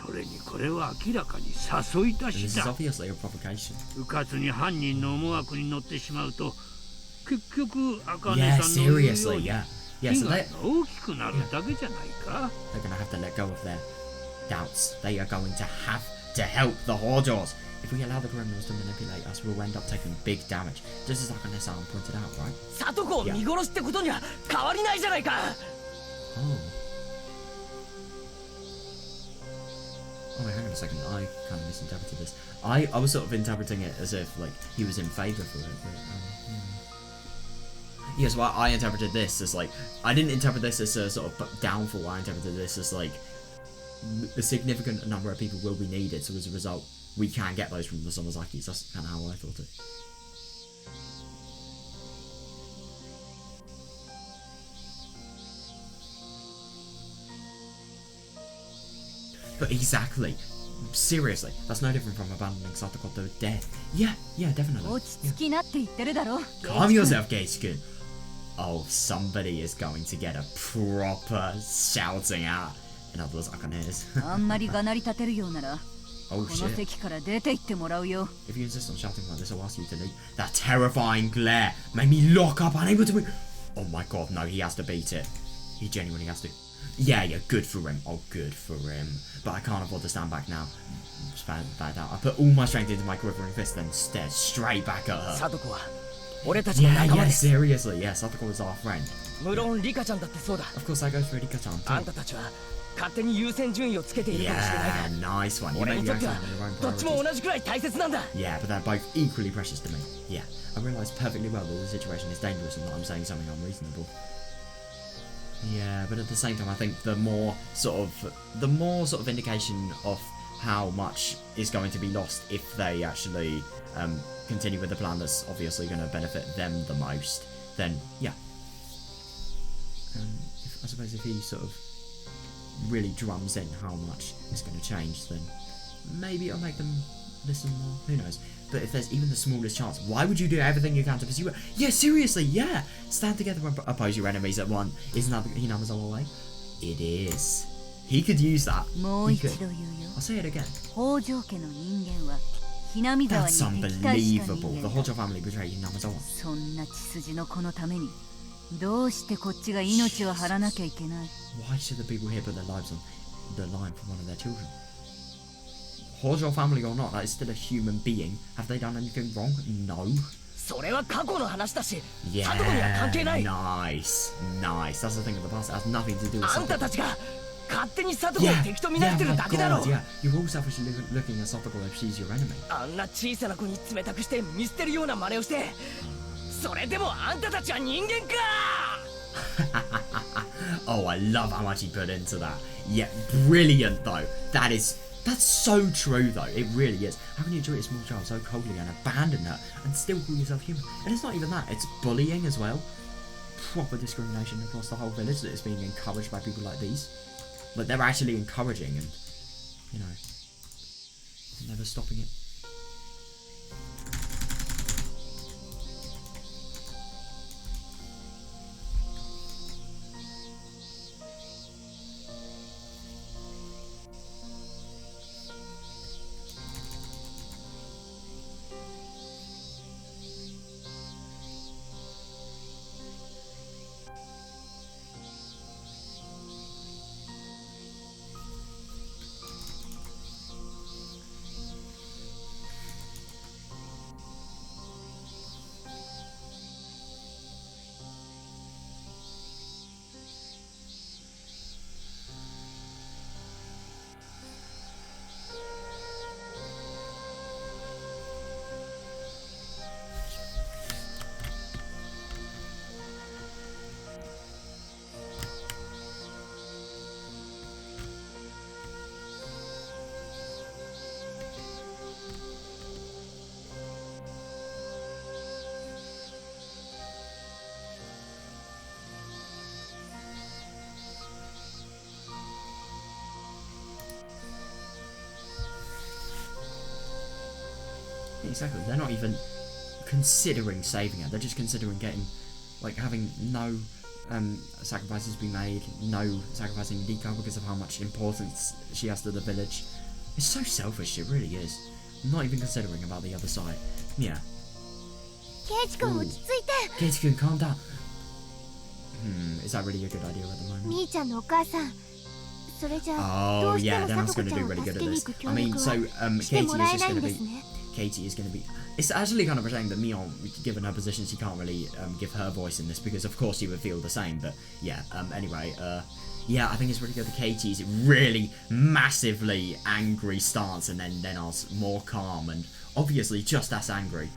S6: それにこれは明らかに誘い出
S1: And
S6: し
S1: this is
S6: だ。
S1: obviously a provocation.
S6: うかつに犯人の思惑に乗ってしまうと結局茜
S1: Yeah,
S6: さんの言うよう
S1: seriously,
S6: に
S1: yeah. Yeah,
S6: 被
S1: so
S6: 害が大きくなるだけじゃないか。
S1: they're gonna have to let go of their doubts. They are going to have to help the Horjos. If we allow the criminals to manipulate us, we'll end up taking big damage. Just as Akane-san pointed out, right?
S5: サトコを見殺しってことには変わりないじゃないか。
S1: Oh, wait, hang on a second. I kind of misinterpreted this. I was sort of interpreting it as if, like, he was in favour for it, but, Yes, well, I interpreted this as, like, I didn't interpret this as a sort of downfall. I interpreted this as, like, a significant number of people will be needed, so as a result, we can get those from the SONOZAKIS. That's kind of how I thought it. But exactly, seriously, that's no different from abandoning Satoko to death. Yeah, definitely.
S2: 落ち着きなって言ってるだろ。
S1: Calm yourself, Geichi-kun. Oh, somebody is going to get a proper shouting out. In other words, Akane's.
S2: あんまりがなり立てるようなら
S1: Oh
S2: この
S1: shit.
S2: 席から出て行ってもらうよ。
S1: If you insist on shouting like this, I'll ask you to leave. That terrifying glare made me lock up, unable to move. Oh my god, no, he has to beat it. He genuinely has to. Yeah, good for him. Oh, good for him. But I can't afford to stand back now. Back out. I put all my strength into my quivering fist, then stared straight back at her.
S5: サトコは俺たちの
S1: Yeah,
S5: 仲間
S1: yeah,
S5: です
S1: seriously. Yeah, Satoko is our friend.
S5: 無論リカちゃんだってそうだ
S1: Of course, that goes for Rika-chan
S5: あん
S1: too.
S5: たたちは勝手に優先順位をつけているかもしれない
S1: Yeah,
S5: が
S1: nice one. You
S5: 俺
S1: may
S5: に
S1: be
S5: とって
S1: acting
S5: は
S1: on your own
S5: どっちも
S1: priorities.
S5: 同じくらい大切なんだ
S1: Yeah, but they're both equally precious to me. Yeah, I realise perfectly well that the situation is dangerous and that I'm saying something unreasonable. Yeah, but at the same time, I think the more sort of indication of how much is going to be lost if they actually continue with the plan that's obviously going to benefit them the most, then yeah. I suppose if he sort of really drums in how much is going to change, then maybe it'll make them listen more. Who knows? But if there's even the smallest chance, why would you do everything you can to pursue it? Yeah, seriously, yeah! Stand together and oppose your enemies at one. Isn't that Hinamizawa way? It is. He could use that.
S2: もう
S1: He
S2: 一
S1: could.
S2: 度言うよ
S1: I'll say it again.
S2: 北条家の人間はひなみ沢に
S1: That's
S2: 敵対した人
S1: unbelievable. The
S2: 間だ
S1: Hojo family betrayed Hinamizawa.
S2: そんな血筋の子のためにどうしてこっちが命を張らなきゃいけない
S1: Why should the people here put their lives on the line for one of their children? Hojo family or not, that is still a human being. Have they done anything wrong? No.
S5: それは過去の話だし
S1: Yeah,
S5: サトコには関係ない
S1: nice. That's the thing of the past. It has nothing to do with
S5: あんた
S1: Satoko.
S5: たちが勝手にサトコを
S1: Yeah,
S5: 敵と見なして
S1: yeah,
S5: る
S1: my
S5: だけだろ
S1: god, yeah. You're all selfishly looking at Satoko if she's your enemy.
S5: あんな小さな子に冷たくして見捨てるような真似をしてそれでもあんたたちは人間か
S1: Oh, I love how much he put into that. Yeah, brilliant though. That's so true though. It really is. How can you treat a small child so coldly and abandon her and still call yourself human? And it's not even that. It's bullying as well. Proper discrimination across the whole village that is being encouraged by people like these. Like they're actually encouraging and, you know, never stopping it. Exactly. They're not even considering saving her. They're just considering having no sacrifices be made, no sacrificing Rika because of how much importance she has to the village. It's so selfish, it really is. Not even considering about the other side. Yeah.
S4: ケイチ君落ち着いて
S1: Keiichi-kun, calm down. Is that really a good idea at the moment?
S4: みーちゃんのお母さんそれじゃあど
S1: Oh
S4: うして
S1: yeah,
S4: も
S1: then
S4: さ
S1: I'm
S4: とこ
S1: going
S4: ち
S1: to
S4: ゃ
S1: be
S4: んを
S1: really
S4: 助
S1: good
S4: け
S1: at
S4: に
S1: this.
S4: 行く協
S1: I mean,
S4: 力
S1: so
S4: はしても
S1: Katie
S4: ら
S1: is
S4: え
S1: just
S4: ない
S1: going
S4: ん
S1: to
S4: で
S1: be.
S4: すね
S1: Katie is going to be. It's actually kind of a shame that Mion, given her position, she can't really give her voice in this because, of course, she would feel the same. But yeah. Anyway. Yeah, I think it's really good. The Katie's really massively angry stance, and then us more calm and obviously just as angry.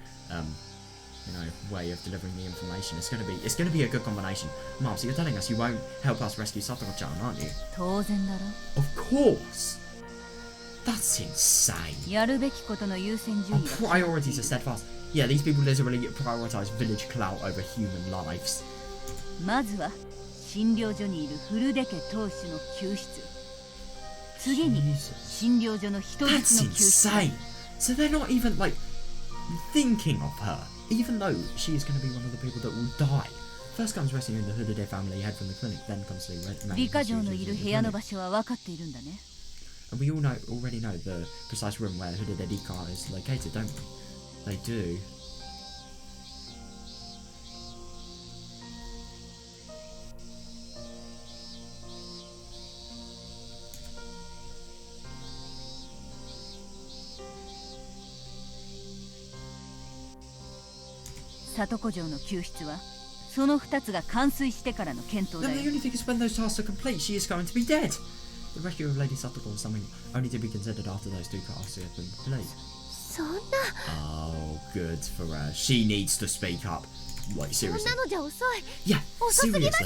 S1: Way of delivering the information. It's gonna be a good combination. Mom, so you're telling us you won't help us rescue Satoko-chan, aren't you?
S2: 当然だろ
S1: Of course. That's insane.
S2: やるべきことの優先順
S1: Our
S2: 位が
S1: priorities are steadfast. Yeah, these people literally prioritize village clout over human lives.
S2: まずは診療所にいるフルデ家当主の救出次に
S1: Jesus.
S2: 診療所の人質
S1: That's
S2: の救出
S1: insane. So they're not even thinking of her, even though she is going to be one of the people that will die. First comes rescuing the Higurashi family head from the clinic, then comes the
S2: 理科城のいる部屋の
S1: clinic.
S2: 場所は分かっているんだね
S1: And we already know the precise room where Higurashi is located, don't we? They do.
S2: 里子城の救出はその2つが完遂してからの検討だ
S1: Then
S2: よ。
S1: the only thing is when those tasks are complete, she is going to be dead. The rescue of Lady Satoko is something only to be considered after those two tasks have been complete.
S4: そんな
S1: Oh, good for her. She needs to speak up. Like,
S4: そん
S1: seriously.
S4: なのじゃ遅い
S1: Yeah,
S4: 遅すぎます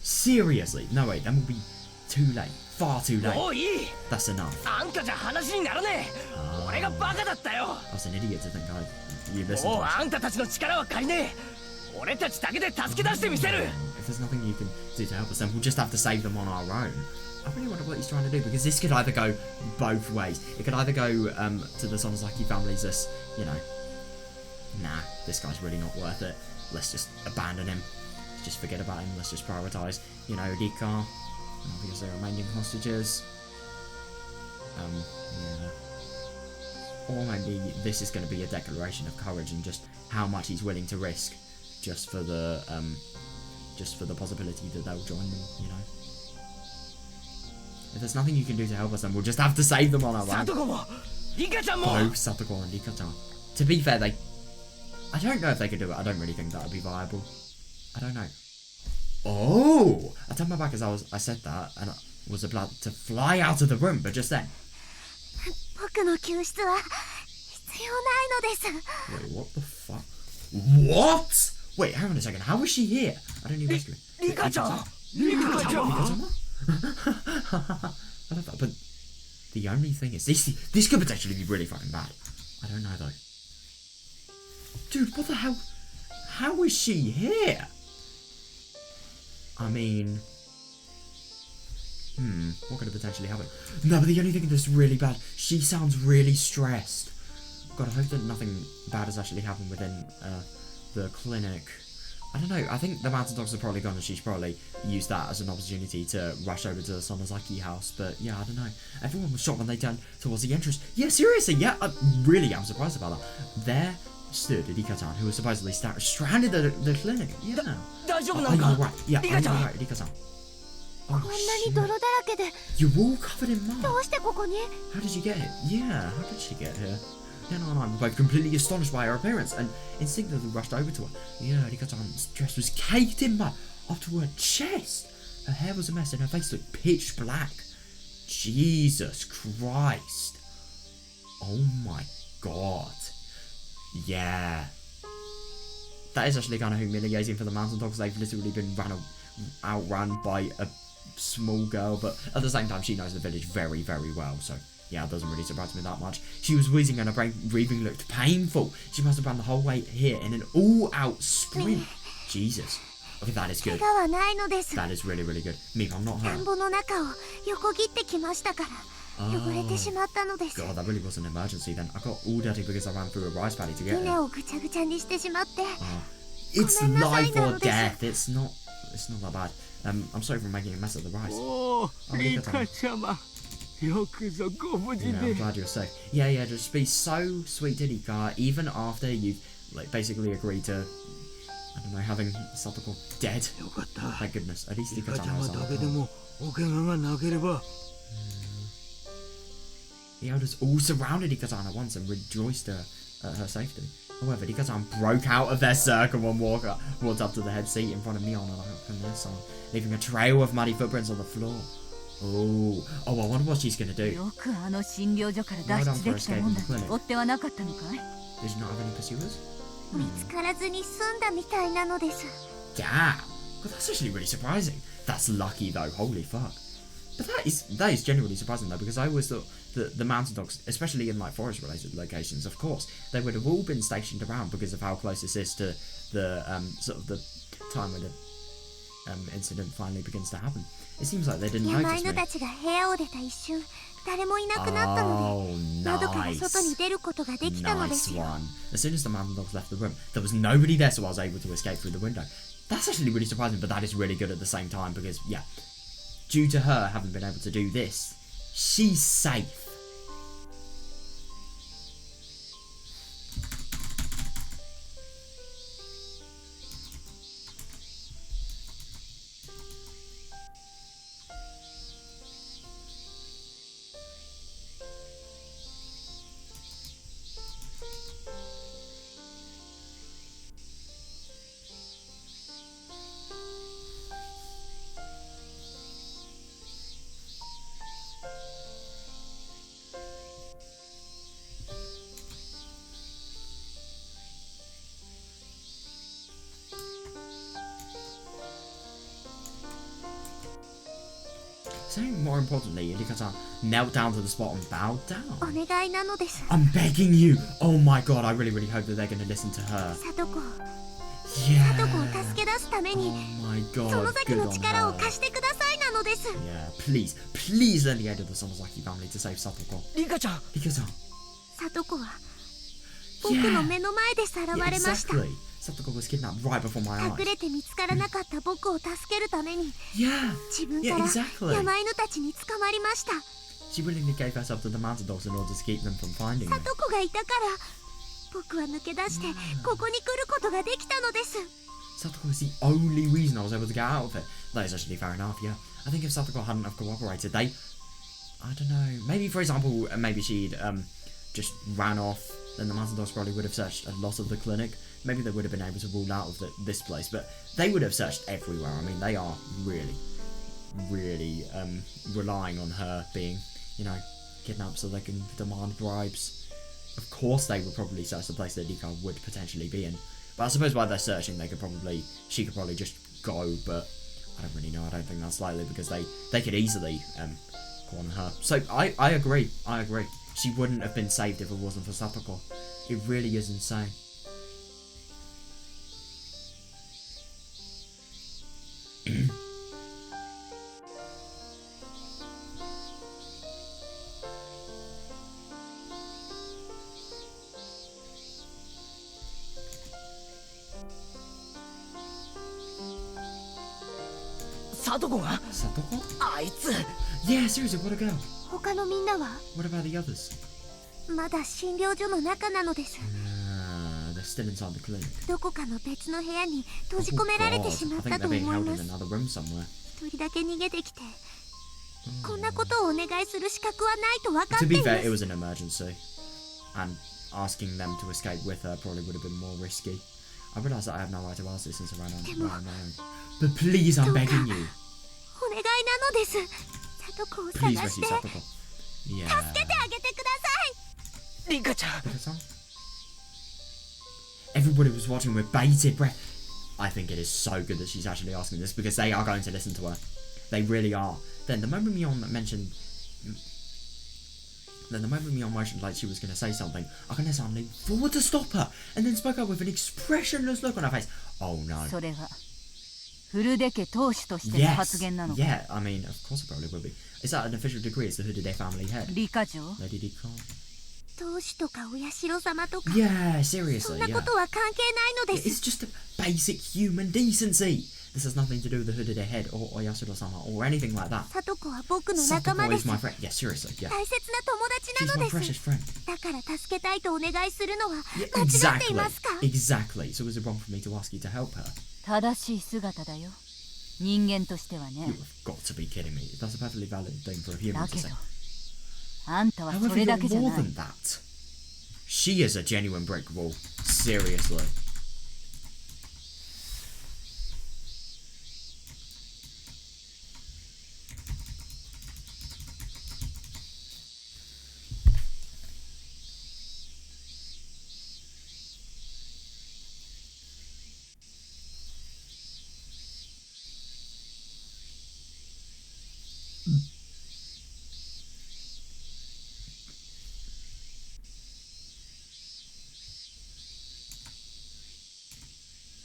S1: seriously. No, wait, that will be too late. Far too
S5: も
S1: late.
S5: ういい
S1: That's enough.
S5: あんたじゃ話にならねえ俺がバカだったよ
S1: I was an idiot to think you listened
S5: も
S1: to
S5: う
S1: us.
S5: あんたたちの力は借りねえ俺たちだけで助け出してみせる
S1: If there's nothing you can do to help us, then we'll just have to save them on our own. I really wonder what he's trying to do, because this could either go both ways. It could either go to the Sonozaki families as, you know, nah, this guy's really not worth it. Let's just abandon him. Let's just forget about him. Let's just prioritise, you know, Rika, because they're remaining hostages. Yeah. Or maybe this is going to be a declaration of courage and just how much he's willing to risk just for the possibility that they'll join them, you know. If there's nothing you can do to help us, then we'll just have to save them on our own.
S5: サトコもリカちゃんも
S1: Both Satoko and Rika-chan. To be fair, I don't know if they could do it. I don't really think that would be viable. I don't know. Oh! I turned my back as I said that, and I was about to fly out of the room, but just then.
S4: 僕の救出は必要ないのです
S1: Wait, what the fuck? What? Wait, hang on a second. How was she here? I don't need rescue.
S5: リカちゃんリカちゃん
S1: Rika-chan? I love that, but the only thing is, this could potentially be really fucking bad. I don't know though. Dude, what the hell? How is she here? I mean, what could have potentially happened? No, but the only thing that's really bad, she sounds really stressed. God, I hope that nothing bad has actually happened within the clinic. I don't know, I think the mountain dogs are probably gone and she's probably used that as an opportunity to rush over to the Sonozaki house, but yeah, I don't know. Everyone was shocked when they turned towards the entrance. Yeah, seriously, yeah, I really am surprised about that. There stood Rika-chan, who was supposedly stranded at the clinic. Yeah.
S5: 大丈夫な
S1: Are
S5: の
S1: you
S5: か
S1: alright? Yeah,
S5: リ
S1: are
S5: カ
S1: you
S5: ちゃん
S1: alright, Rika-chan?
S4: こん
S1: Oh,
S4: なに
S1: shit.
S4: 泥だらけで
S1: You're all covered in mud.
S4: どうしてここに
S1: How did you get here? Yeah, how did she get here? Nana and I were both completely astonished by her appearance and instinctively rushed over to her. Yeah, Rika-chan's dress was caked in mud up to her chest. Her hair was a mess and her face looked pitch black. Jesus Christ. Oh my god. Yeah. That is actually kind of humiliating for the mountain dogs. They've literally been outrun by a small girl, but at the same time she knows the village very, very well, so yeah, it doesn't really surprise me that much. She was wheezing and her breathing looked painful. She must have run the whole way here in an all-out sprint. Jesus. Okay, that is good.
S4: 怪我はないのです
S1: That is really, really good. Mika, I'm not
S4: 田ん
S1: hurt.
S4: ぼの中を横切ってきましたから汚れてしまったのです
S1: God, that really was an emergency then. I got all dirty because I ran through a rice paddy to get
S4: 稲
S1: here.
S4: をぐちゃぐちゃにしてしまって
S1: It's
S4: ごめんなさい
S1: life or
S4: なのです
S1: death. It's not that bad. I'm sorry for making a mess of the rice.
S6: おお
S1: Oh,
S6: リ
S1: Rika-chan.
S6: カちゃまよくぞご無事
S1: Yeah,
S6: で
S1: I'm glad you're safe. Yeah, just be so sweet to Rika, even after you've like basically agreed to, I don't know, having Satoko dead.
S6: よかった
S1: Thank goodness. At least
S6: リカ
S1: Rika-chan
S6: ちゃま
S1: was
S6: だ
S1: alive.
S6: けでもお怪我がなければ
S1: The elders all surrounded Rika-chan at once and rejoiced at her safety. However, Rika-chan broke out of their circle and walked up to the head seat in front of Mion and their son, leaving a trail of muddy footprints on the floor. Oh, I wonder what she's gonna do.
S2: よくあの診療所から脱出できたもんだ。追ってはなかったのかい？
S1: Did she not have any pursuers?
S4: 見つからずに済んだみたいなのです
S1: Damn! God, that's actually really surprising. That's lucky though, holy fuck. But that is genuinely surprising though, because I always thought that the mountain dogs, especially in like forest related locations, of course, they would have all been stationed around because of how close this is to the sort of the time when the incident finally begins to happen. It seems like they didn't
S4: 山
S1: notice
S4: 犬
S1: me.
S4: たちが部屋を出た一瞬誰もいなくなったの
S1: Oh,
S4: で窓から
S1: nice.
S4: 外に出ることができたので
S1: Nice
S4: すよ
S1: one. As soon as the mountain dogs left the room, there was nobody there, so I was able to escape through the window. That's actually really surprising, but that is really good at the same time because, yeah, due to her having been able to do this, she's safe. So more importantly, Rika-san knelt down to the spot and bowed
S4: お
S1: down.
S4: 願いなのです
S1: I'm begging you. Oh my god, I really hope that they're going to listen to her.
S4: サトコ
S1: Yeah.
S4: サトコを助け出すため
S1: Oh
S4: に
S1: my
S4: そ
S1: god,
S4: の先
S1: good
S4: の
S1: on
S4: 力を
S1: her.
S4: 貸してくださいなのです
S1: Yeah, please let the aid of the Sonozaki family to save Satoko.
S5: リカちゃん
S1: Rika-san.
S4: サトコは僕の目の前でさら
S1: Yeah,
S4: われました
S1: exactly. Satoko was kidnapped right before my
S4: 隠
S1: eyes.
S4: れて見つからなかった僕を助けるために
S1: Yeah.
S4: 自分
S1: Yeah,
S4: から
S1: exactly.
S4: 山犬たちに捕まりました
S1: She willingly gave herself to the mountain dogs in order to keep them from finding
S4: サ
S1: them.
S4: トコがいたから僕は抜け出してここに来ることができたのです
S1: Satoko was the only reason I was able to get out of it. That is actually fair enough, yeah. I think if Satoko hadn't have cooperated, I don't know. Maybe, for example, maybe she'd just ran off, then the mountain dogs probably would have searched a lot of the clinic. Maybe they would have been able to rule out of this place, but they would have searched everywhere. I mean, they are really relying on her being, kidnapped so they can demand bribes. Of course they would probably search the place that Rika would potentially be in. But I suppose while they're searching, she could probably just go, but I don't really know. I don't think that's likely because they could easily corner her. So I agree. She wouldn't have been saved if it wasn't for Satoko. It really is insane.
S5: Satoko が
S1: Satoko?
S5: あいつ
S1: Yeah, seriously, what a girl.
S4: 他のみんなは
S1: What about the others?
S4: まだ診療所の中なのです
S1: They're still inside the clinic.
S4: どこかの別の部屋に閉じ込められてしま
S1: I
S4: った
S1: think
S4: と
S1: they're
S4: 思
S1: being
S4: い
S1: held
S4: ま
S1: in
S4: す
S1: another room somewhere.
S4: 一人だけ逃げてきてこんなことをお願いする資格はないと分かっ
S1: To
S4: てい
S1: be
S4: ま
S1: fair, it
S4: す
S1: was an emergency. And asking them to escape with her probably would have been more risky. I realise that I have no right to ask this since I ran on my own. But please, I'm begging you.
S4: お願いなのですサトコを
S1: Please
S4: 探して
S1: rescue
S4: 助
S1: Satoko. Yeah.
S4: けてあげてください
S5: リカちゃん
S1: Everybody was watching with bated breath. I think it is so good that she's actually asking this because they are going to listen to her. They really are. Then the moment Mion mentioned like she was going to say something, Akane-san leaned forward to stop her and then spoke up with an expressionless look on her face. Oh no.
S2: それは古出家当主としての
S1: Yes.
S2: 発言なのか
S1: Yeah, I mean, of course it probably would be. Is that an official decree? It's the Houdaday family head.
S2: 理科長
S1: Lady Rika.
S4: 当主とかお社様とか
S1: Yeah,
S4: そ
S1: seriously,
S4: んな
S1: yeah.
S4: ことは関係ないので
S1: It's
S4: す
S1: just a basic human decency. This has nothing to do with the Houdaday head or Oyasuro-sama or anything like that.
S4: サトコは僕の仲間
S1: Satoko
S4: で
S1: is
S4: す
S1: my friend. Yeah, seriously, yeah.
S4: 大切な友達
S1: She's
S4: な
S1: my
S4: ので
S1: precious
S4: す
S1: friend.
S4: だから助けたいとお願いするのは
S1: Yeah,
S4: 間違ってい
S1: exactly.
S4: ますか
S1: Exactly. So is it wrong for me to ask you to help her?
S2: 正しい姿だよ人間としては
S1: You
S2: ね
S1: have got to be kidding me. That's a perfectly valid thing for a human
S2: だ
S1: to
S2: け
S1: say.
S2: どあんたはそ
S1: However,
S2: れ
S1: you're
S2: だけじゃ
S1: more
S2: ない
S1: than that. She is a genuine brick wall. Seriously.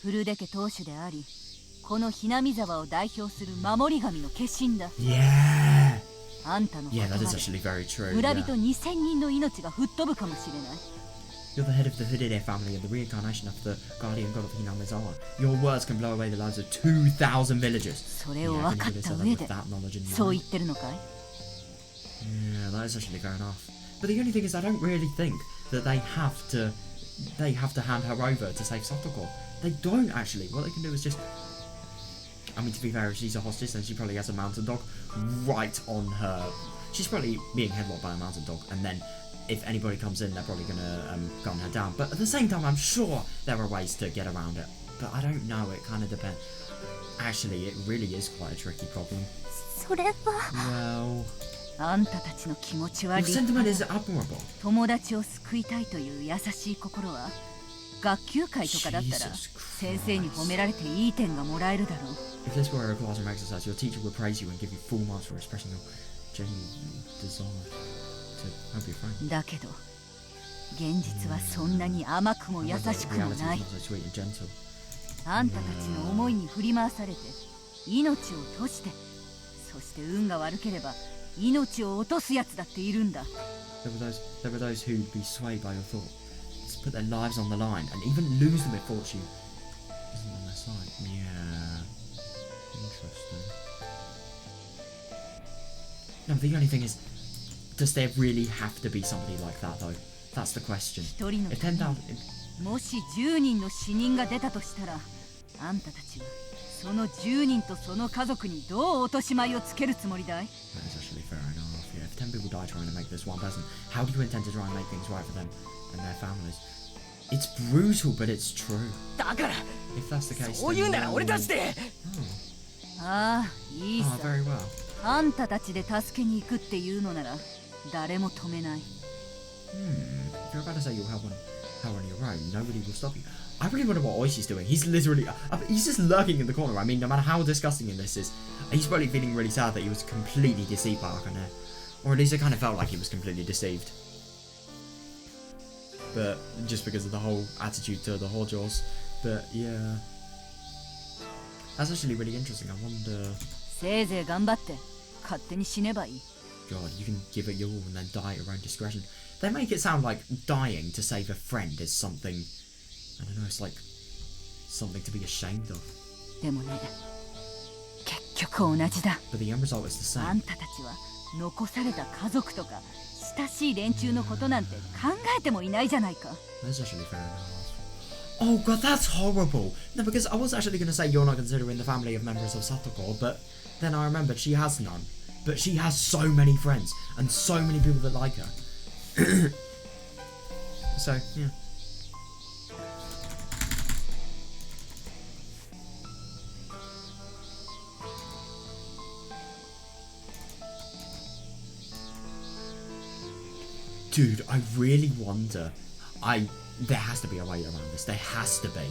S2: 古出家当主でありこのひなみ沢を代表する守り神の化身だ
S1: Yeah.
S2: あんたの言
S1: Yeah, that
S2: 葉
S1: is actually very true.
S2: で村
S1: Yeah.
S2: 人2000人の命が吹っ飛ぶかもしれない
S1: You're the head of the Houdaday family and the reincarnation of the guardian god of Hinamizawa. Your words can blow away the lives of 2,000 villagers.
S2: それを
S1: Yeah,
S2: 分
S1: can
S2: か
S1: you
S2: っ
S1: really
S2: た
S1: say that
S2: 上
S1: with
S2: で
S1: that knowledge in
S2: そう
S1: mind?
S2: 言ってるのかい
S1: Yeah, that is actually fair enough. But the only thing is, I don't really think that they have to hand her over to save Satoko. They don't actually. What they can do is just. I mean, to be fair, if she's a hostage, then she probably has a mountain dog right on her. She's probably being headlocked by a mountain dog, and then if anybody comes in, they're probably gonna gun her down. But at the same time, I'm sure there are ways to get around it. But I don't know. It kind of depends. Actually, it really is quite a tricky problem.
S4: それは
S1: Well,
S2: あんたたちの気持ちは
S1: your
S2: 立派
S1: sentiment
S2: だ
S1: is admirable.
S2: 友達を救いたいという優しい心は学級会とかだったら
S1: Jesus Christ.
S2: 先生に褒められていい点がもらえるだろう
S1: If this were a classroom exercise, your teacher would praise you and give you full marks for expressing your genuine desire to help your friend.
S2: だけど現実はそんなに甘くも優しくも
S1: Reality is
S2: ない
S1: not so sweet and gentle.
S2: あんたたちの思いに振り回されて命を賭してそして運が悪ければ命を落とすやつだっているんだ
S1: There were those who'd be swayed by your thoughts, put their lives on the line, and even lose them if fortune isn't on their side. Yeah. Interesting. No, the only thing is, does there really have to be somebody like that, though? That's the question.
S2: 一人の
S1: If 10,000...
S2: もし10人の死人が出たとしたらあんたたちはその10人とその家族にどう落とし前をつけるつもりだい
S1: That is actually fair enough. Yeah, if 10 people die trying to make this one person, how do you intend to try and make things right for them and their families? It's brutal, but it's true.
S5: だから
S1: If that's the case,
S5: そういうなら俺たちで
S2: ああいい
S1: Oh,
S2: さ
S1: very well.
S2: あんたたちで助けに行くっていうのなら誰も止めない
S1: If you're about to say you'll help on your own, nobody will stop you. I really wonder what Oishi's doing. He's literally... he's just lurking in the corner. I mean, no matter how disgusting this is, he's probably feeling really sad that he was completely deceived by Akane. Or at least it kind of felt like he was completely deceived. But just because of the whole attitude to the Hojos. But yeah... That's actually really interesting. I wonder...
S2: せいぜい頑張って勝手に死ねばいい
S1: God, you can give it your all and then die at your own discretion. They make it sound like dying to save a friend is something... I don't know, it's like... something to be ashamed of.
S2: でもね結局同じだ
S1: But the end result is the
S2: あ
S1: same.
S2: んたたちは残された家族とか親しい連中のことなんて考えてもいないじゃないか
S1: That's actually fair enough. Oh god, that's horrible! No, because I was actually going to say you're not considering the family of members of Satoko, but then I remembered she has none. But she has so many friends, and so many people that like her. So, yeah. Dude, I really wonder. There has to be a way around this. There has to be.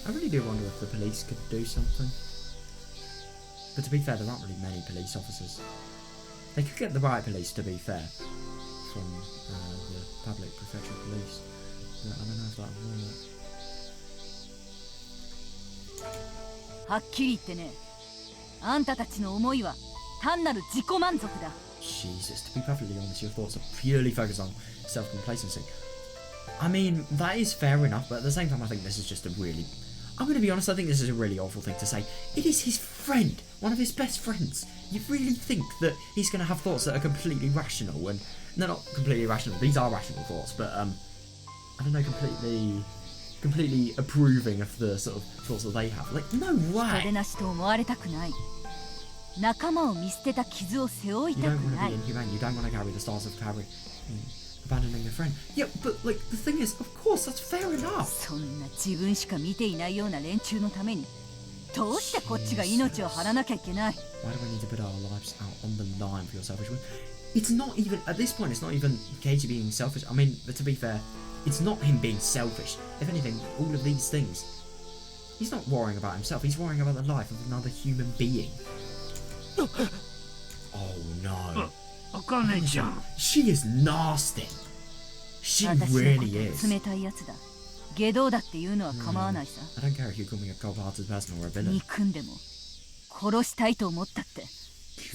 S1: I really do wonder if the police could do something. But to be fair, there aren't really many police officers. They could get the right police, to be fair, from the public prefectural police. But I don't know if that would work.
S2: はっきり言ってねあんたたちの思いは単なる自己満足だ
S1: Jesus, to be perfectly honest, your thoughts are purely focused on self-complacency. I mean, that is fair enough, but at the same time, I think this is just a really... I'm going to be honest, I think this is a really awful thing to say. It is his friend, one of his best friends. You really think that he's going to have thoughts that are completely rational, and they're not completely rational, these are rational thoughts, but, I don't know, completely approving of the sort of thoughts that they have. Like, no
S2: 人
S1: way!
S2: でなしと思われたくない仲間を見捨てた傷を背負い
S1: You
S2: たく
S1: don't want
S2: な
S1: to
S2: い
S1: be inhumane, you don't want to carry the stars of abandoning a friend. Yeah, but, like, the thing is, of course, that's fair enough.
S2: そんな自分しか見ていないような連中のためにどうしてこっちが命を張らなきゃいけない
S1: Why do we need to put our lives out on the line for your selfish win? It's not even, at this point, it's not even Keiji being selfish. I mean, but to be fair, it's not him being selfish. If anything, all of these things, he's not worrying about himself, he's worrying about the life of another human being. Oh no.
S6: あかねちゃん
S1: She is nasty. She
S2: 私の
S1: really
S2: こ
S1: is.
S2: と冷たいやつだ下道だっていうのは構わないさ
S1: I don't care if you call me a cold-hearted person or a villain.
S2: 憎んでも殺したいと思ったって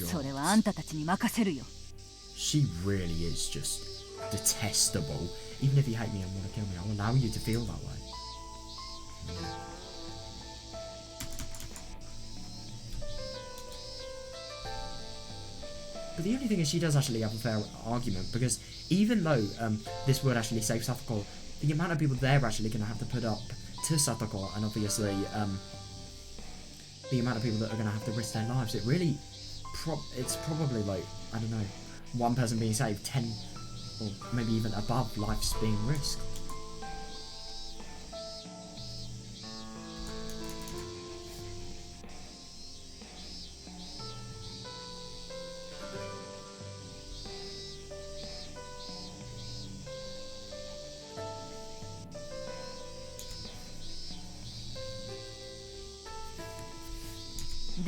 S2: それはあんたたちに任せるよ
S1: She really is just detestable. Even if you hate me and want to kill me, I'll allow you to feel that way. But the only thing is she does actually have a fair argument, because even though this would actually save Satoko, the amount of people they're actually going to have to put up to Satoko, and obviously the amount of people that are going to have to risk their lives, it really, it's probably like, I don't know, one person being saved, 10 or maybe even above lives being risked.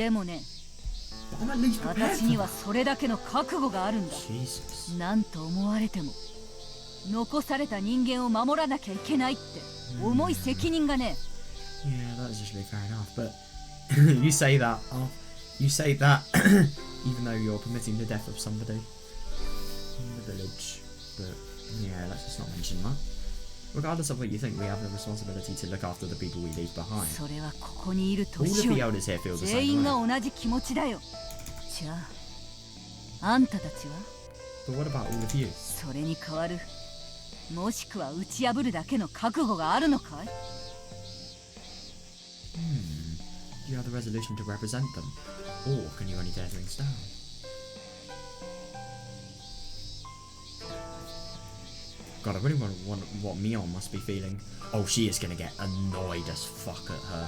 S2: でもね、
S1: But I'm at least prepared
S2: 私
S1: for
S2: には
S1: that.
S2: それだけの覚悟があるんだ。
S1: Jesus.
S2: なんと思われても残された人間を守らなきゃいけないって重い責任がね。
S1: Yeah, that is actually fair enough. But you say that, even though you're permitting the death of somebody in the village. But yeah, let's just not mention that. Regardless of what you think, we have the responsibility to look after the people we leave behind.
S2: それはここにいる
S1: All of
S2: 年
S1: the
S2: 寄り
S1: elders here feel the
S2: 全
S1: same
S2: 員が
S1: way.
S2: 同じ気持ちだよ。じゃああんたたちは
S1: But what about all of you?
S2: それに代わる、もしくは打ち破るだけの覚悟があるのかい？
S1: Do you have the resolution to represent them? Or can you only tear things down? God, I really want what Mion must be feeling. Oh, she is gonna get annoyed as fuck at her.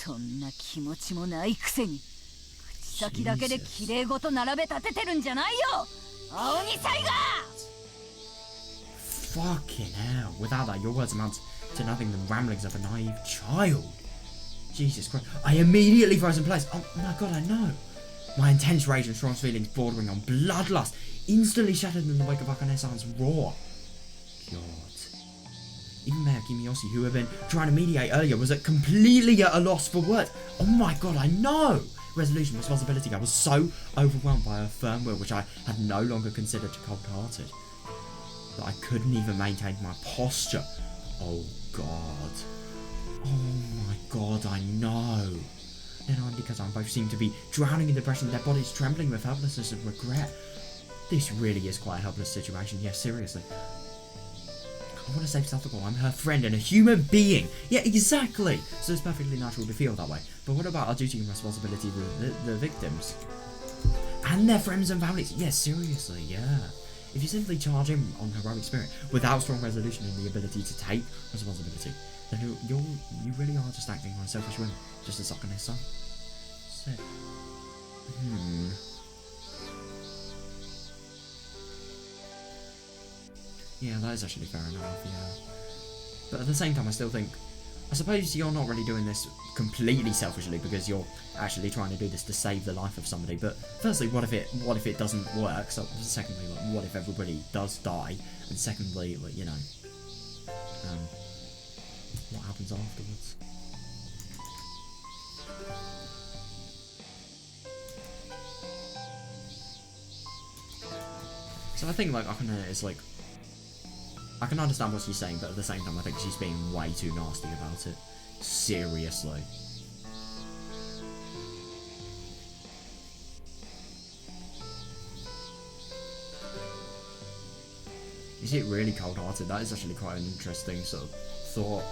S2: そんな気持ちもないくせに口先だけで綺麗事並べ立ててるんじゃないよ、青二歳が。
S1: Fucking hell. Without that, your words amount to nothing than ramblings of a naive child. Jesus Christ. I immediately froze in place. Oh my god, I know. My intense rage and strong feelings bordering on bloodlust instantly shattered in the wake of Akane-san's roar. God. Even Mayor Kimiyoshi, who had been trying to mediate earlier, was completely at a loss for words. Oh my god, I know! Resolution, responsibility. I was so overwhelmed by her firm will, which I had no longer considered cold-hearted, that I couldn't even maintain my posture. Oh god. Oh my god, I know. Nena and Dika-san both seem to be drowning in depression, their bodies trembling with helplessness and regret. This really is quite a helpless situation, yes, seriously. I want to save Satoko, I'm her friend and a human being. Yeah, exactly. So it's perfectly natural to feel that way. But what about our duty and responsibility to the victims? And their friends and families? Yeah, seriously, yeah. If you simply charge in on heroic spirit without strong resolution and the ability to take responsibility, then you really are just acting on a selfish whim, just as Akane-san said. Yeah, that is actually fair enough, yeah. But at the same time, I still think, I suppose you're not really doing this completely selfishly because you're actually trying to do this to save the life of somebody. But firstly, what if it doesn't work? So secondly, like, what if everybody does die? And secondly, like, you know, what happens afterwards? So I think like Akane is like, I can understand what she's saying, but at the same time I think she's being way too nasty about it. Seriously. Is it really cold-hearted? That is actually quite an interesting sort of thought.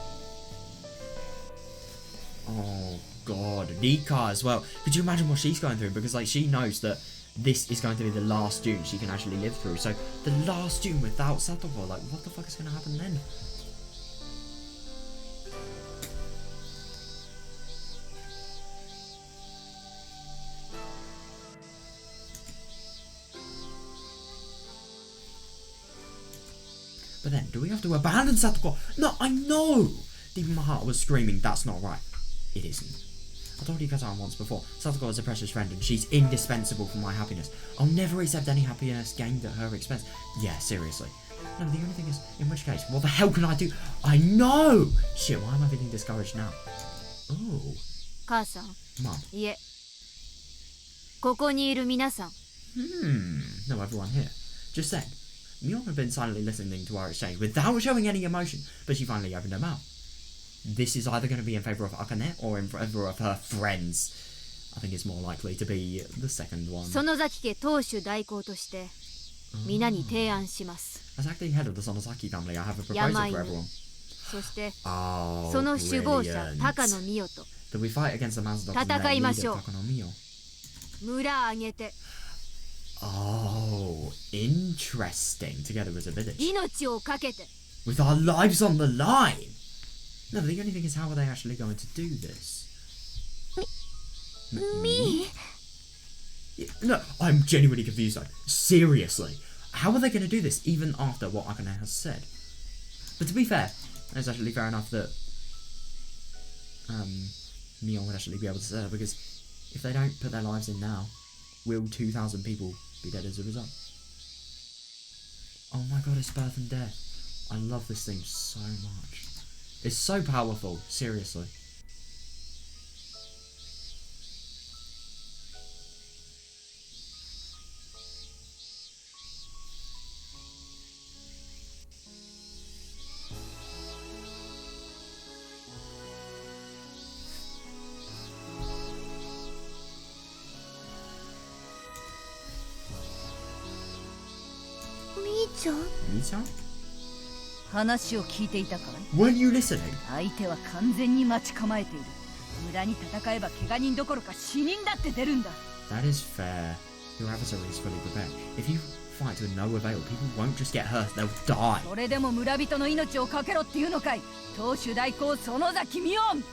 S1: Oh god, Nika as well. Could you imagine what she's going through? Because like she knows that this is going to be the last June she can actually live through. So the last June without Satoko, like what the fuck is going to happen then? But then, do we have to abandon Satoko? No, I know! Deep in my heart I was screaming, that's not right. It isn't. I told you Kazan once before, Satoko is a precious friend and she's indispensable for my happiness. I'll never accept any happiness gained at her expense. Yeah, seriously. No, the only thing is, in which case, what the hell can I do? I know! Shit, why am I feeling discouraged now? Oh.
S4: 母さん
S1: Mum.
S4: いえここにいる皆さん
S1: No, everyone here. Just then, Mion had been silently listening to our exchange without showing any emotion, but she finally opened her mouth. This is either going to be in favour of Akane or in favour of her friends. I think it's more likely to be the second one.
S4: 園崎家当主代行として皆に提案します。
S1: As acting head of the Sonozaki family, I have a proposal
S4: 病
S1: for
S4: に
S1: everyone.
S4: そして
S1: Oh,
S4: その首謀者
S1: brilliant.
S4: 高野美代と
S1: That we fight against the man's doctor and
S4: 戦
S1: their
S4: いま
S1: leader,
S4: しょう。
S1: Takano Mio.
S4: 村挙げて
S1: Oh, interesting. Together as a village.
S4: 命をかけて
S1: With our lives on the line. No, the only thing is, how are they actually going to do this? Me? No, I'm genuinely confused. Like, seriously, how are they going to do this even after what Akane has said? But to be fair, it's actually fair enough that Mion would actually be able to say that, because if they don't put their lives in now, will 2,000 people be dead as a result? Oh my god, it's birth and death. I love this theme so much. It's so powerful, seriously. Mi-chan?
S2: 話を聞いていたかい？
S1: Weren't you listening?
S2: 相手は完全に待ち構えている。無駄に戦えば怪我人どころか死人だって出るんだ。
S1: That is fair. Your adversary is fully prepared. If you fight to no avail, people won't just get hurt, they'll die.
S2: それでも村人の命をかけろっていうのかい？当主代行園崎美音。
S1: And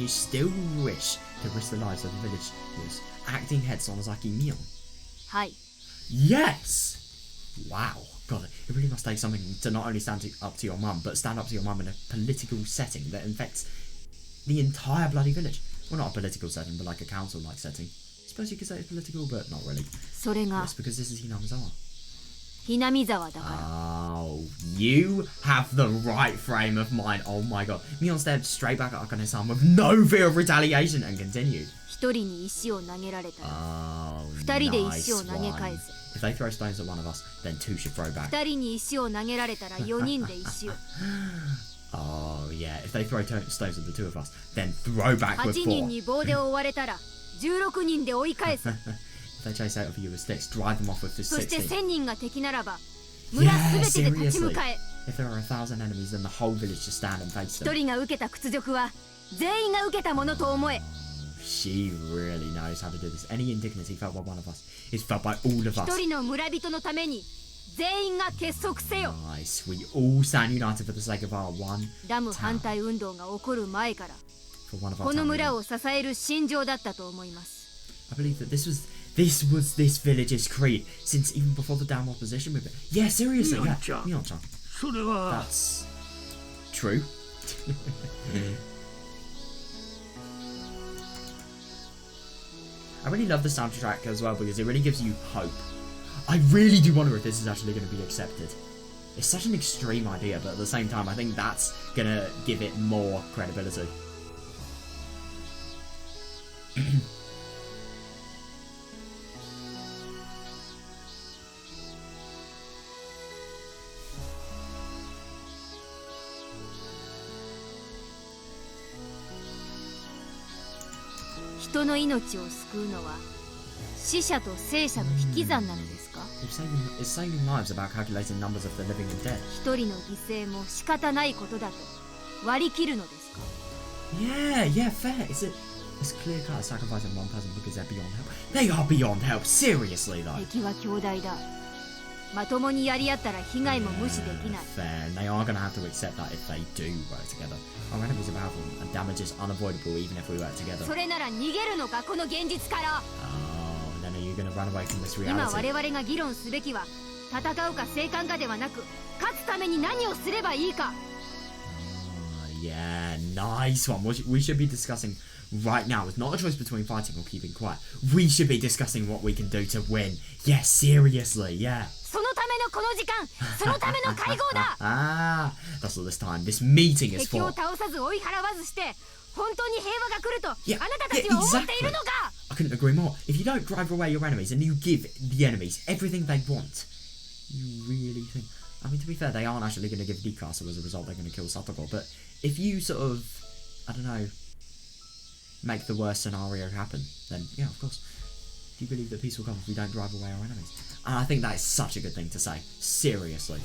S1: you still wish to risk the lives of the village was acting head Sonozaki Mion.
S4: はい
S1: Yes! Wow. God, it really must take something to not only up to your mum, but stand up to your mum in a political setting that infects the entire bloody village. Well, not a political setting, but like a council-like setting. I suppose you could say it's political, but not really.
S4: それが
S1: Yes, because this is Hinamizawa.
S4: ひなみ沢だから
S1: Oh, you have the right frame of mind. Oh my god. Mion stared straight back at Akane-san with no fear of retaliation and continued.
S4: 一人に石を投げられたら
S1: Oh,
S4: 二人で
S1: nice
S4: 石を投げ
S1: one.
S4: 返す
S1: If they throw stones at one of us, then two should throw back.
S4: 二人に石を投げられたら4人で石を
S1: Oh, yeah. If they throw stones at the two of us, then throw back with
S4: 8
S1: four.
S4: 人に棒で追われたら16人で追い返す
S1: If they chase out of you with sticks, drive them off with the
S4: そして
S1: 16.
S4: 1000人が敵ならば村すべてで立ち向かえ
S1: If there are 1,000 enemies, then the whole village should stand and face
S4: 一
S1: them.
S4: 人が受けた屈辱は全員が受けたものと思え
S1: She really knows how to do this. Any indignity felt by one of us is felt by all of
S4: 一
S1: us.
S4: 人の村人のために全員が結束せよ
S1: Nice. We all stand united for the sake of our one
S4: ダム反対運動が起こる前から
S1: for one of our
S4: この
S1: town
S4: 村
S1: unit.
S4: を支える信条だったと思います
S1: I believe that this was this village's creed since even before the damn opposition movement. Yeah, seriously. Yeah,
S6: Mion-chan.
S1: Mion-chan.
S6: それは
S1: That's true. I really love the soundtrack as well because it really gives you hope. I really do wonder if this is actually going to be accepted. It's such an extreme idea, but at the same time, I think that's going to give it more credibility.
S4: 「人の命を救うのは死者と生者の引き算なのですか
S1: Is saving lives about calculating numbers of the living and dead?
S4: 一人の犠牲も仕方ないことだと割り切るのですか
S1: Yeah, fair. It's clear cut sacrificing one person because they're beyond help. They are beyond help, seriously though.
S4: 敵は強大だまともにやり合ったら被害も無視できない
S1: Fair, and they are going to have to accept that if they do work together. Our enemies are powerful, and damage is unavoidable even if we work together.
S4: それなら逃げるのかこの現実から
S1: Oh, then are you going to run away from this
S4: 今
S1: reality?
S4: 我々が議論すべきは戦うか生還かではなく勝つために何をすればいいか
S1: Yeah, nice one. We should be discussing right now. It's not a choice between fighting or keeping quiet. We should be discussing what we can do to win. Yeah, seriously, yeah.
S4: そのためのこの時間そのための会合だ
S1: Ah, that's what this time. This meeting is
S4: 敵
S1: for.
S4: を倒さず追い払わずして本当に平和が来ると
S1: Yeah,
S4: あなたたちは思っているのか
S1: I couldn't agree more. If you don't drive away your enemies and you give the enemies everything they want, you really think... I mean, to be fair, they aren't actually going to give Dika, so as a result they're going to kill Satoko, but if you sort of, I don't know, make the worst scenario happen, then yeah, of course. Do you believe that peace will come if we don't drive away our enemies? And I think that is such a good thing to say. Seriously.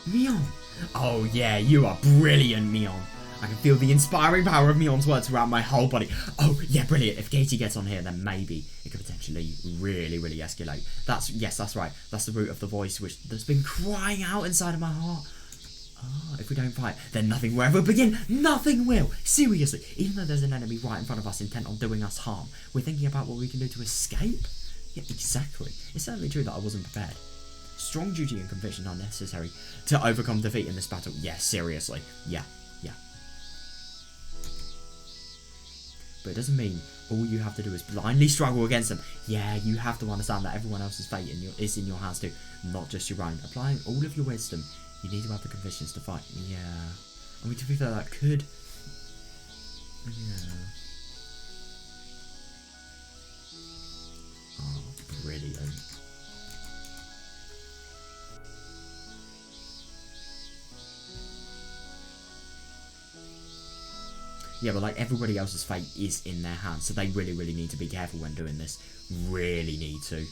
S1: Mion! Oh yeah, you are brilliant, Mion. I can feel the inspiring power of Mion's words throughout my whole body. Oh yeah, brilliant. If Katie gets on here, then maybe it could potentially really escalate. That's right. That's the root of the voice that's been crying out inside of my heart. Oh, if we don't fight, then nothing will ever begin. Nothing will. Seriously, even though there's an enemy right in front of us intent on doing us harm, we're thinking about what we can do to escape? Yeah, exactly. It's certainly true that I wasn't prepared. Strong duty and conviction are necessary to overcome defeat in this battle. Yeah, seriously. Yeah. But it doesn't mean all you have to do is blindly struggle against them. Yeah, you have to understand that everyone else's fate is in your hands too, not just your own. Applying all of your wisdom, you need to have the convictions to fight. Yeah. I mean, to be fair, that could... Yeah. Oh, brilliant. Yeah, but like everybody else's fate is in their hands, so they really need to be careful when doing this. Really need to.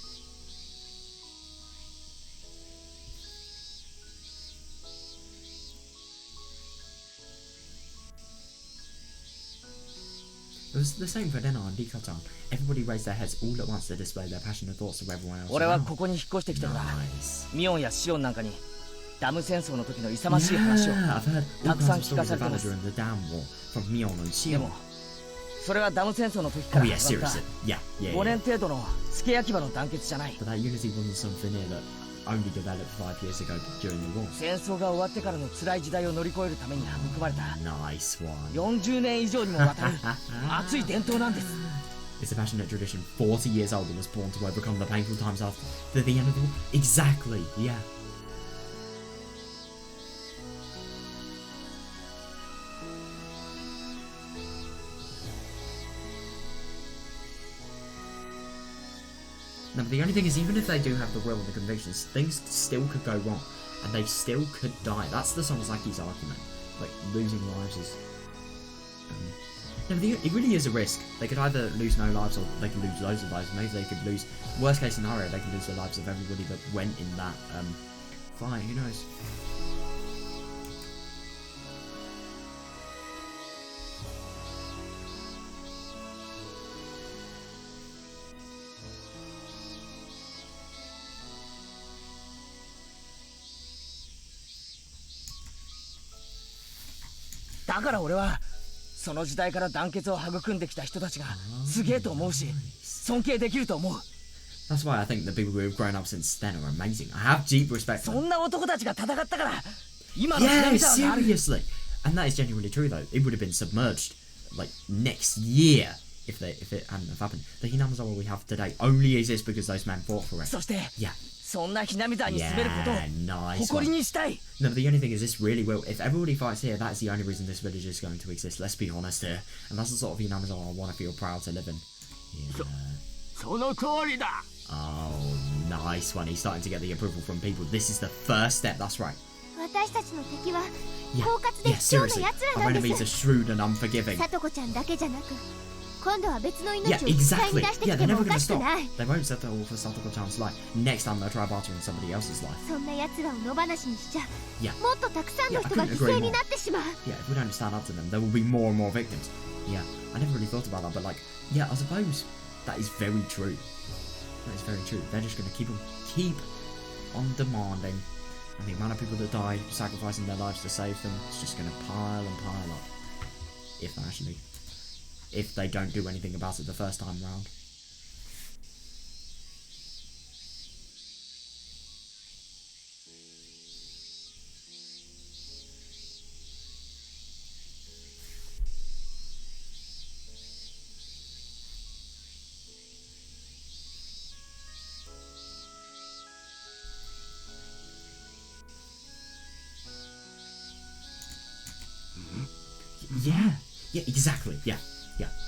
S1: It was the same for Denna and Dikotan. Everybody raised their heads all at once to display their passionate thoughts to everyone else.
S5: 俺はここに引っ越してきてから、ミオンやシオンなんかにダム戦争の時の勇ましい話をたくさん聞かされてます。でも、それはダム戦争の時から始まった5年程度の付け焼き場の団結じゃない。戦争が終わってからの辛い時代を乗り越えるために育まれた40年以上にもわたる熱い伝統なんです。
S1: It's a passionate tradition 40 years old and was born to overcome the painful times after the end of the war. Exactly, yeah. No, but the only thing is, even if they do have the will and the convictions, things still could go wrong, and they still could die. That's the SONOZAKIS argument. Like, losing lives is... No, but it really is a risk. They could either lose no lives, or they could lose loads of lives. Maybe they could lose... Worst case scenario, they could lose the lives of everybody that went in that fight. Who knows?
S5: だから俺はその時代から団結を育んできた人たちがすげえと思うし尊敬できると思う。
S1: That's why I think the people who have grown up since then are amazing. I have deep respect for them.
S5: そんな男たちが戦ったから今の南沢がある。
S1: Seriously. And that is genuinely true though. It would have been submerged like next year if it hadn't have happened. The Hinamizawa we have today only exists because those men fought for it.
S5: そして
S1: Yeah.
S5: そんなひなみ沢に滑ることを誇りにしたい。
S1: No, but the only thing is this really will. If everybody fights here, that's the only reason this village is going to exist. Let's be honest here. And that's the sort of Hinamizawa I want to feel proud to live in. Yeah.
S3: その通りだ。
S1: Oh, nice one. He's starting to get the approval from people. This is the first step. That's right.
S4: 私たちの敵は
S1: Yeah,
S4: 狡猾で
S1: yeah,
S4: 卑怯
S1: seriously.
S4: な奴ら
S1: Our
S4: なん
S1: enemies
S4: で
S1: are
S4: す。
S1: shrewd and unforgiving.
S4: さとこちゃんだけじゃなく今度は別の
S1: Yeah,
S4: 命を引き換えに
S1: exactly.
S4: 出して
S1: Yeah,
S4: きて
S1: they're
S4: も
S1: never
S4: お
S1: going
S4: か
S1: to
S4: しく
S1: stop.
S4: ない。
S1: They won't settle for Satoko-chan's life. Next time they'll try bartering somebody else's life.
S4: そんな奴らを野放しにしちゃ
S1: Yeah.
S4: もっとたくさんの
S1: Yeah, I
S4: 人が
S1: couldn't
S4: 犠
S1: agree
S4: 牲に
S1: more.
S4: なってしまう。
S1: Yeah, if we don't stand up to them, there will be more and more victims. Yeah, I never really thought about that, but like, yeah, I suppose that is very true. That is very true. They're just going to keep on demanding, and the amount of people that died sacrificing their lives to save them, it's just going to pile and pile up. If they don't do anything about it the first time round. Yeah, exactly. Yeah.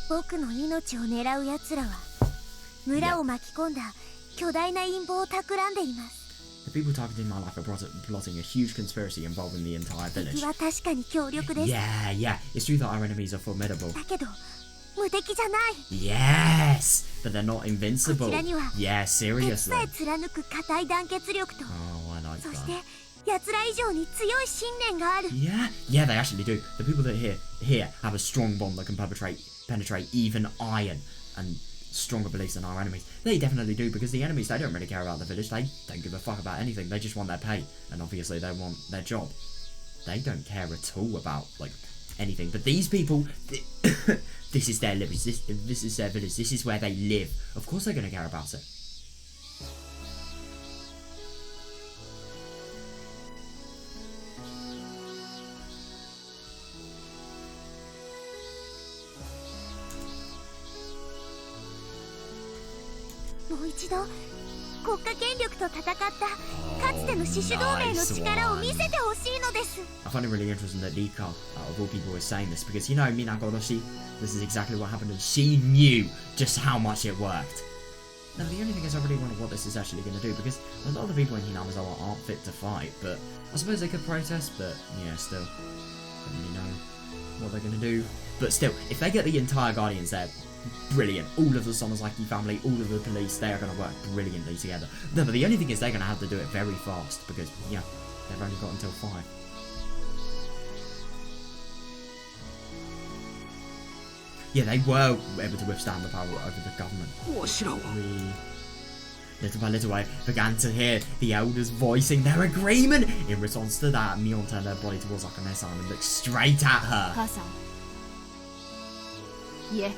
S4: 僕の命を狙う奴らは村を巻き込んだ巨大な陰謀を企んでいます。
S1: The people targeting my life are plotting a huge conspiracy involving the entire village.
S4: 敵は確かに強力です。
S1: Yeah. It's true that our enemies are formidable.
S4: だけど無敵じゃない。
S1: Yes, but they're not
S4: こ
S1: invincible.
S4: ちらには
S1: Yeah,
S4: 鉄
S1: seriously.
S4: さえ貫く固い団結力と、
S1: Oh, I like
S4: そして
S1: that.
S4: 奴ら以上に強い信念がある。
S1: Yeah, they actually do. The people that here have a strong bond that can penetrate even iron and stronger beliefs than our enemies. They definitely do, because the enemies, they don't really care about the village. They don't give a fuck about anything. They just want their pay, and obviously they want their job. They don't care at all about like anything. But these people, this is their village. This is their village. This is where they live. Of course they're gonna care about it.
S4: Oh, もう一度国家権力と戦ったかつての獅子同盟の力を見せてほしいのです。
S1: I find it really interesting that Rika, of all people, is saying this, because you know Minagoroshi, this is exactly what happened, and she knew just how much it worked. Now the only thing is I really wonder what this is actually going to do, because a lot of the people in Hinamizawa aren't fit to fight, but I suppose they could protest, but yeah, still, don't really know what they're going to do. But still, if they get the entire Guardians there, brilliant. All of the Sonozaki family, all of the police, they are going to work brilliantly together. No, but the only thing is they're going to have to do it very fast, because, yeah, they've only got until 5. Yeah, they were able to withstand the power over the government. We, little by little, I began to hear the elders voicing their agreement. In response to that, Mion turned her body towards Akane-san and looked straight at her.
S4: 母さん。いえ。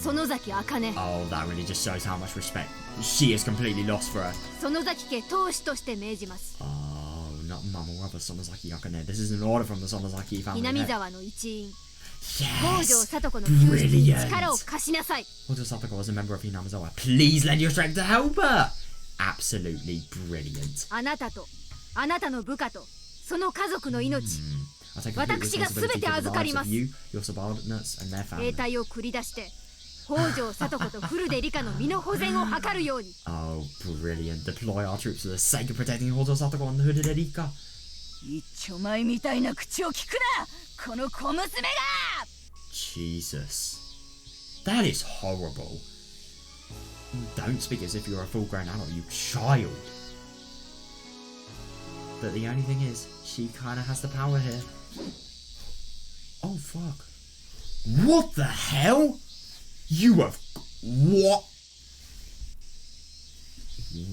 S4: 園崎茜。
S1: Oh, that really just shows how much respect she is completely lost for her.
S4: 園崎家当主として命じます。
S1: Oh, not Mama or other Sonozaki Akane. This is an order from the Sonozaki family.
S4: 南沢の一員。
S1: Yes!
S4: 北条聡子の救出に
S1: Brilliant!
S4: 力を貸しなさい。
S1: Hojo Satoko was a member of Hinamizawa. Please lend your strength to help her! Absolutely brilliant.
S4: あなたとあなたの部下とその家族の命。
S1: I take complete responsibility for the lives of you, your subordinates, and their
S4: 兵
S1: family.
S4: 隊を繰り出して北条聡子と古出理香の身の保全を図るように。
S1: Oh, brilliant. Deploy our troops for the sake of protecting Hojo Satoko and the Hooded Erika.
S2: 一丁前みたいな口を聞くなこの小娘が
S1: Jesus. That is horrible. Don't speak as if you're a full-grown adult, you child. But the only thing is, she kind of has the power here. Oh, fuck. What the hell? You have... What?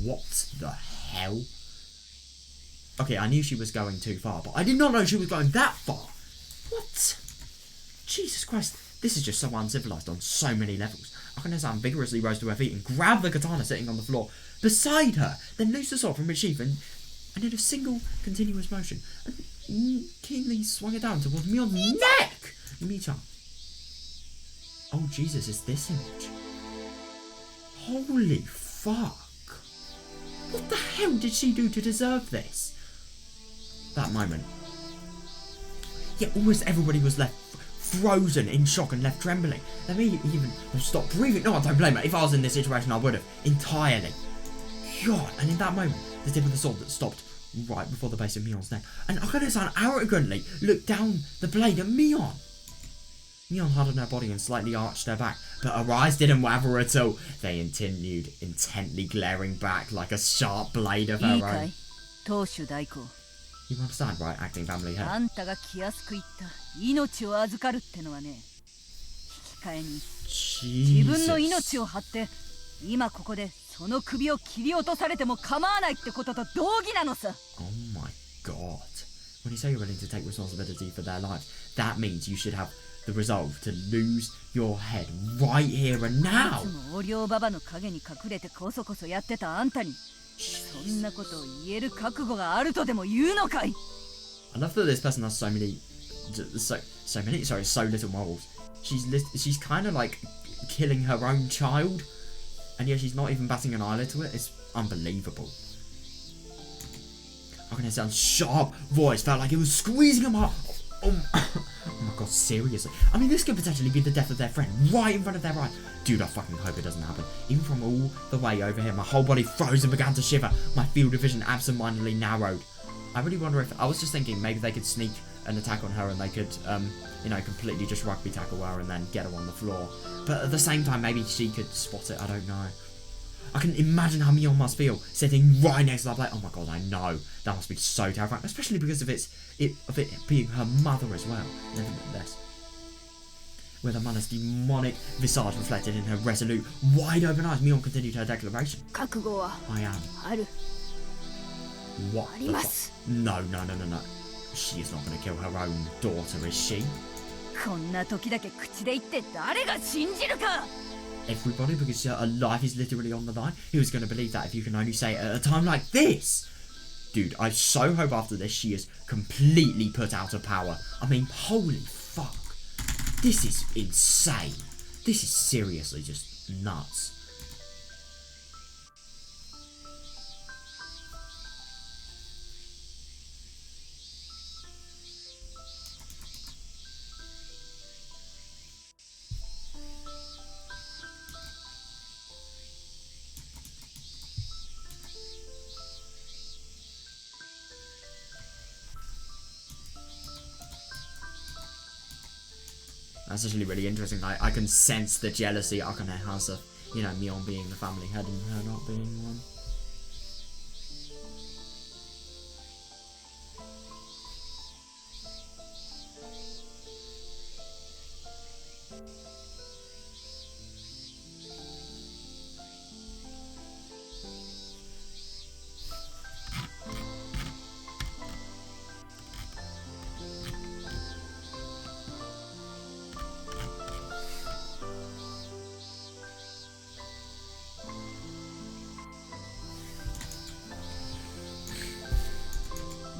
S1: What the hell? Okay, I knew she was going too far, but I did not know she was going that far. What? Jesus Christ, this is just so uncivilized on so many levels. Akane-san vigorously rose to her feet and grabbed the katana sitting on the floor beside her, then loosed the sword from its sheath and in a single continuous motion, and keenly swung it down towards Mion's neck! Michan. Oh Jesus, it's this image. Holy fuck. What the hell did she do to deserve this? That moment. Yeah, almost everybody was left frozen in shock and left trembling. They may even have stopped breathing. No, I don't blame her. If I was in this situation, I would have. Entirely. God, and in that moment, the tip of the sword that stopped right before the base of Mion's neck. And Akane-san arrogantly looked down the blade at Mion. Mion hardened her body and slightly arched her back, but her eyes didn't waver at all. They continued intently glaring back like a sharp blade of her
S2: いいか
S1: own.
S2: い当主代行
S1: You understand, right? Acting family head.
S2: あんたが気安く言った命を預かるってのはね引き換えに自分の命を張って今ここでその首を切り落とされても構わないってことと同義なのさ
S1: Oh my god. When you say you're willing to take responsibility for their lives, that means you should have the resolve to lose your head right here and
S2: い
S1: now.
S2: つもお両馬場の陰に隠れてこそこそやってたあんたにそんなことを言える覚悟があるとでも言うのかい
S1: I love that this person has so little morals. She's kind of like killing her own child, and yet she's not even batting an eyelid to it. It's unbelievable. Akane's sharp voice felt like it was squeezing him up. Oh my god, seriously. I mean, this could potentially be the death of their friend right in front of their eyes. Dude, I fucking hope it doesn't happen. Even from all the way over here, my whole body froze and began to shiver. My field of vision absentmindedly narrowed. I really wonder if... I was just thinking maybe they could sneak an attack on her and they could, you know, completely just rugby tackle her and then get her on the floor. But at the same time, maybe she could spot it. I don't know. I can imagine how Mion must feel sitting right next to that blade. Oh my god, I know. That must be so terrifying. Especially because of it being her mother as well. Nevertheless. With a man's demonic visage reflected in her resolute, wide open eyes, Mion continued her declaration. I am. What the fuck? No. She is not going to kill her own daughter, is she? Everybody, because her life is literally on the line. Who's going to believe that if you can only say it at a time like this? Dude, I so hope after this she is completely put out of power. I mean, holy fuck. This is insane. This is seriously just nuts. That's actually really interesting. I can sense the jealousy Akane has of, you know, Mion being the family head and her not being one.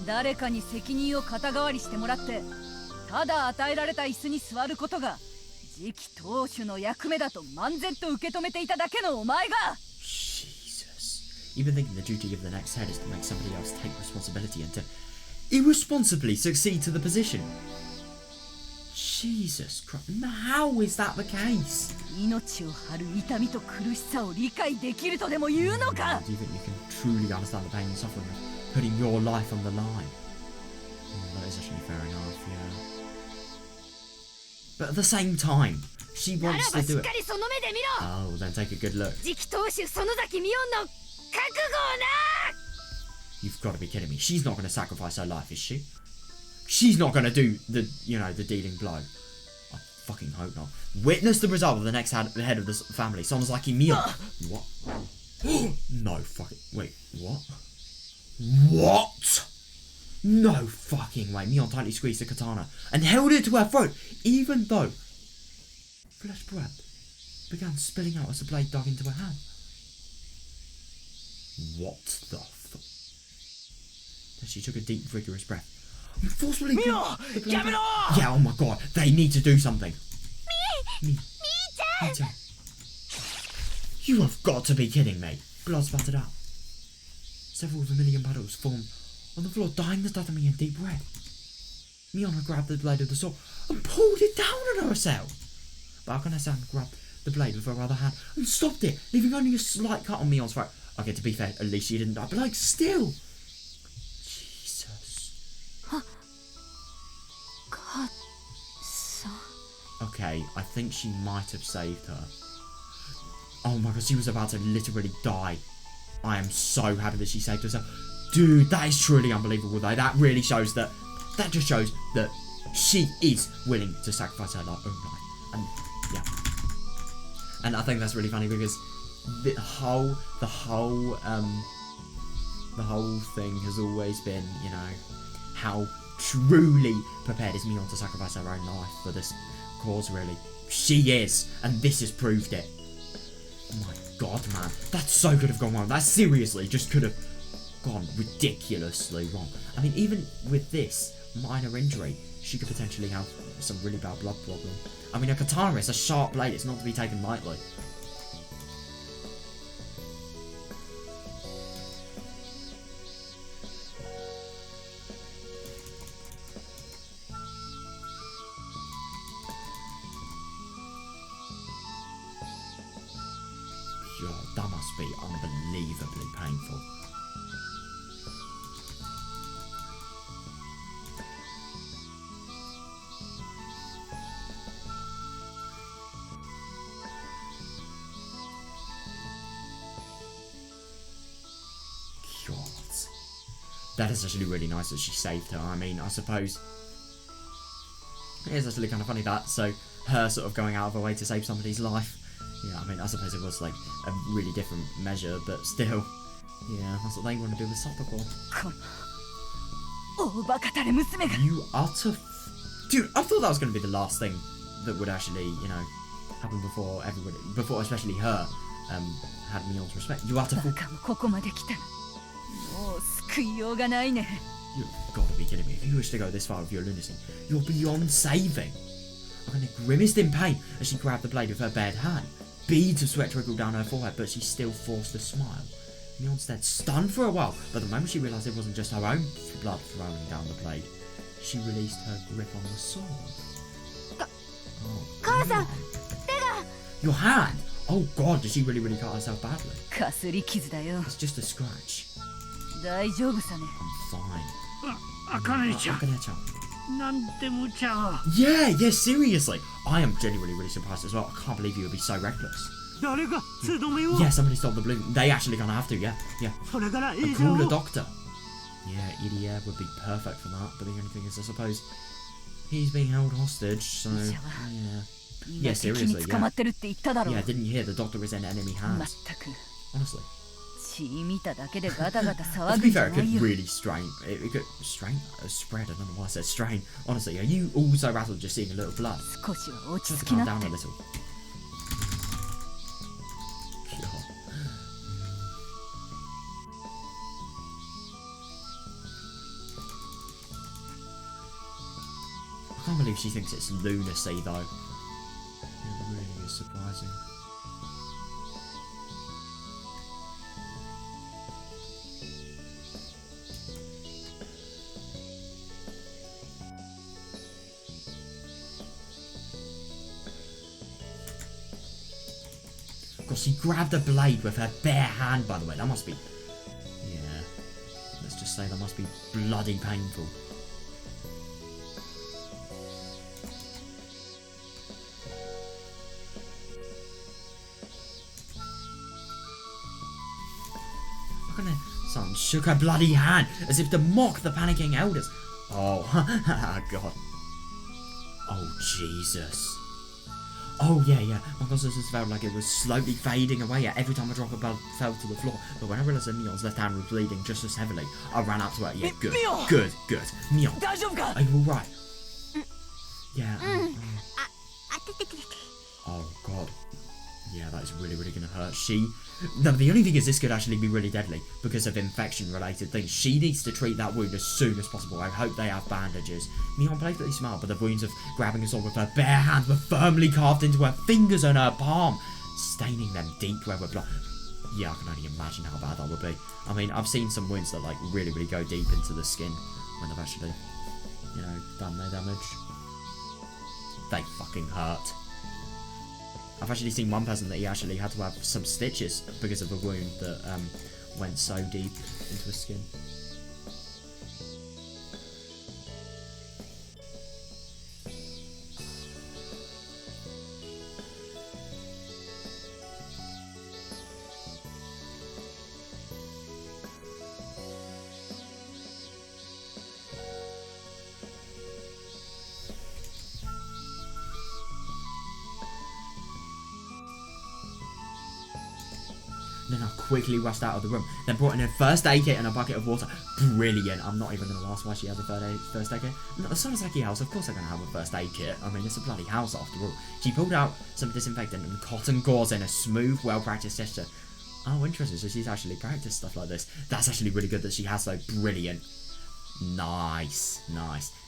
S2: 誰かに責任を肩代わりしてもらってただ与えられた椅子に座ることが次期当主の役目だと漫然と受け止めていただけのお前が
S1: Jesus. Even thinking the duty of the next head is to make somebody else take responsibility and to irresponsibly succeed to the position. Jesus Christ. How is that the case?
S2: 命を張る痛みと苦しさを理解できるとでも言うのか
S1: Do you think you can truly understand the pain and suffering of putting your life on the line? That is actually fair enough, yeah. But at the same time, she wants to do it. Oh, then take a good look. You've got to be kidding me. She's not going to sacrifice her life, is she? She's not going to do the, you know, the dealing blow. I fucking hope not. Witness the result of the next head of this family. Sonozaki Mion. What? No fucking... Wait, what? What? No fucking way. Mion tightly squeezed the katana and held it to her throat, even though flesh breath began spilling out as the blade dug into her hand. What the fuck? Then she took a deep, vigorous breath and forcefully
S6: Mion!
S1: Yeah, oh my god, they need to do something. Mi-chan! You have got to be kidding me. Blood spattered out. Several vermilion puddles formed on the floor, dyeing the tatami in deep red. Mion had grabbed the blade of the sword and pulled it down on herself. But Akane-san grabbed the blade with her other hand and stopped it, leaving only a slight cut on Mion's throat. Okay, to be fair, at least she didn't die, but like, still. Jesus. Okay, I think she might have saved her. Oh my god, she was about to literally die. I am so happy that she saved herself. Dude, that is truly unbelievable though. That really shows that... That just shows that she is willing to sacrifice her own life. And, yeah. And I think that's really funny because the whole thing has always been, you know, how truly prepared is Mion to sacrifice her own life for this cause, really. She is, and this has proved it. Oh my god, man. That so could have gone wrong. That seriously just could have gone ridiculously wrong. I mean, even with this minor injury, she could potentially have some really bad blood problem. I mean, a katana is a sharp blade. It's not to be taken lightly. be unbelievably painful. God. That is actually really nice that she saved her. I mean, I suppose it is actually kind of funny that, so her sort of going out of her way to save somebody's life. Yeah, I mean, I suppose it was like a really different measure, but still, yeah, that's what they want to do with Satoko. You utter... Dude, I thought that was going to be the last thing that would actually, you know, happen before everybody, before especially her, had Mion's respect. You utter fool. You've got to be kidding me. If you wish to go this far with your lunacy, you're beyond saving. Agane grimaced in pain as she grabbed the blade with her bared hand. Beads of sweat trickled down her forehead, but she still forced a smile. Mion stayed stunned for a while, but the moment she realised it wasn't just her own blood flowing down the blade, she released her grip on the sword. Oh, your hand! Oh god, did she really cut herself badly? It's just a scratch. I'm fine. Akane-chan. Yeah, seriously. I am genuinely really surprised as well. I can't believe you would be so reckless. Yeah, somebody stopped the balloon. They actually gonna have to, yeah. And call the doctor. Yeah, Iria would be perfect for that, but the only thing is, I suppose, he's being held hostage, so, yeah. Yeah, seriously, yeah. Yeah, didn't you hear? The doctor is in enemy hands. Honestly. To be fair, it could really strain. It could spread. I don't know why I said strain. Honestly, are you all so rattled just seeing a little blood? Just to calm down a little. God. I can't believe she thinks it's lunacy, though. It really is surprising. She grabbed a blade with her bare hand, by the way. That must be... Yeah. Let's just say that must be bloody painful. Akane-san shook her bloody hand as if to mock the panicking elders. Oh, God. Oh, Jesus. Oh, yeah. My consciousness felt like it was slowly fading away every time a drop of blood fell to the floor. But when I realised that Mion's left hand was bleeding just as heavily, I ran up to her. Yeah, good. Mion, are you alright? Yeah. Oh, God. Yeah, that is really going to hurt. No, the only thing is this could actually be really deadly because of infection-related things. She needs to treat that wound as soon as possible. I hope they have bandages. Mion playfully smiled, but the wounds of grabbing a sword with her bare hands were firmly carved into her fingers and her palm, staining them deep where with blood. Yeah, I can only imagine how bad that would be. I mean, I've seen some wounds that, like, really go deep into the skin when they've actually, you know, done their damage. They fucking hurt. I've actually seen one person that he actually had to have some stitches because of a wound that went so deep into his skin. Then I quickly rushed out of the room, then brought in a first aid kit and a bucket of water. Brilliant. I'm not even going to ask why she has a first aid kit. No, the Sonozaki house, of course they're going to have a first aid kit. I mean, it's a bloody house after all. She pulled out some disinfectant and cotton gauze in a smooth, well-practiced gesture. Oh, interesting. So she's actually practiced stuff like this. That's actually really good that she has, though. Brilliant. Nice.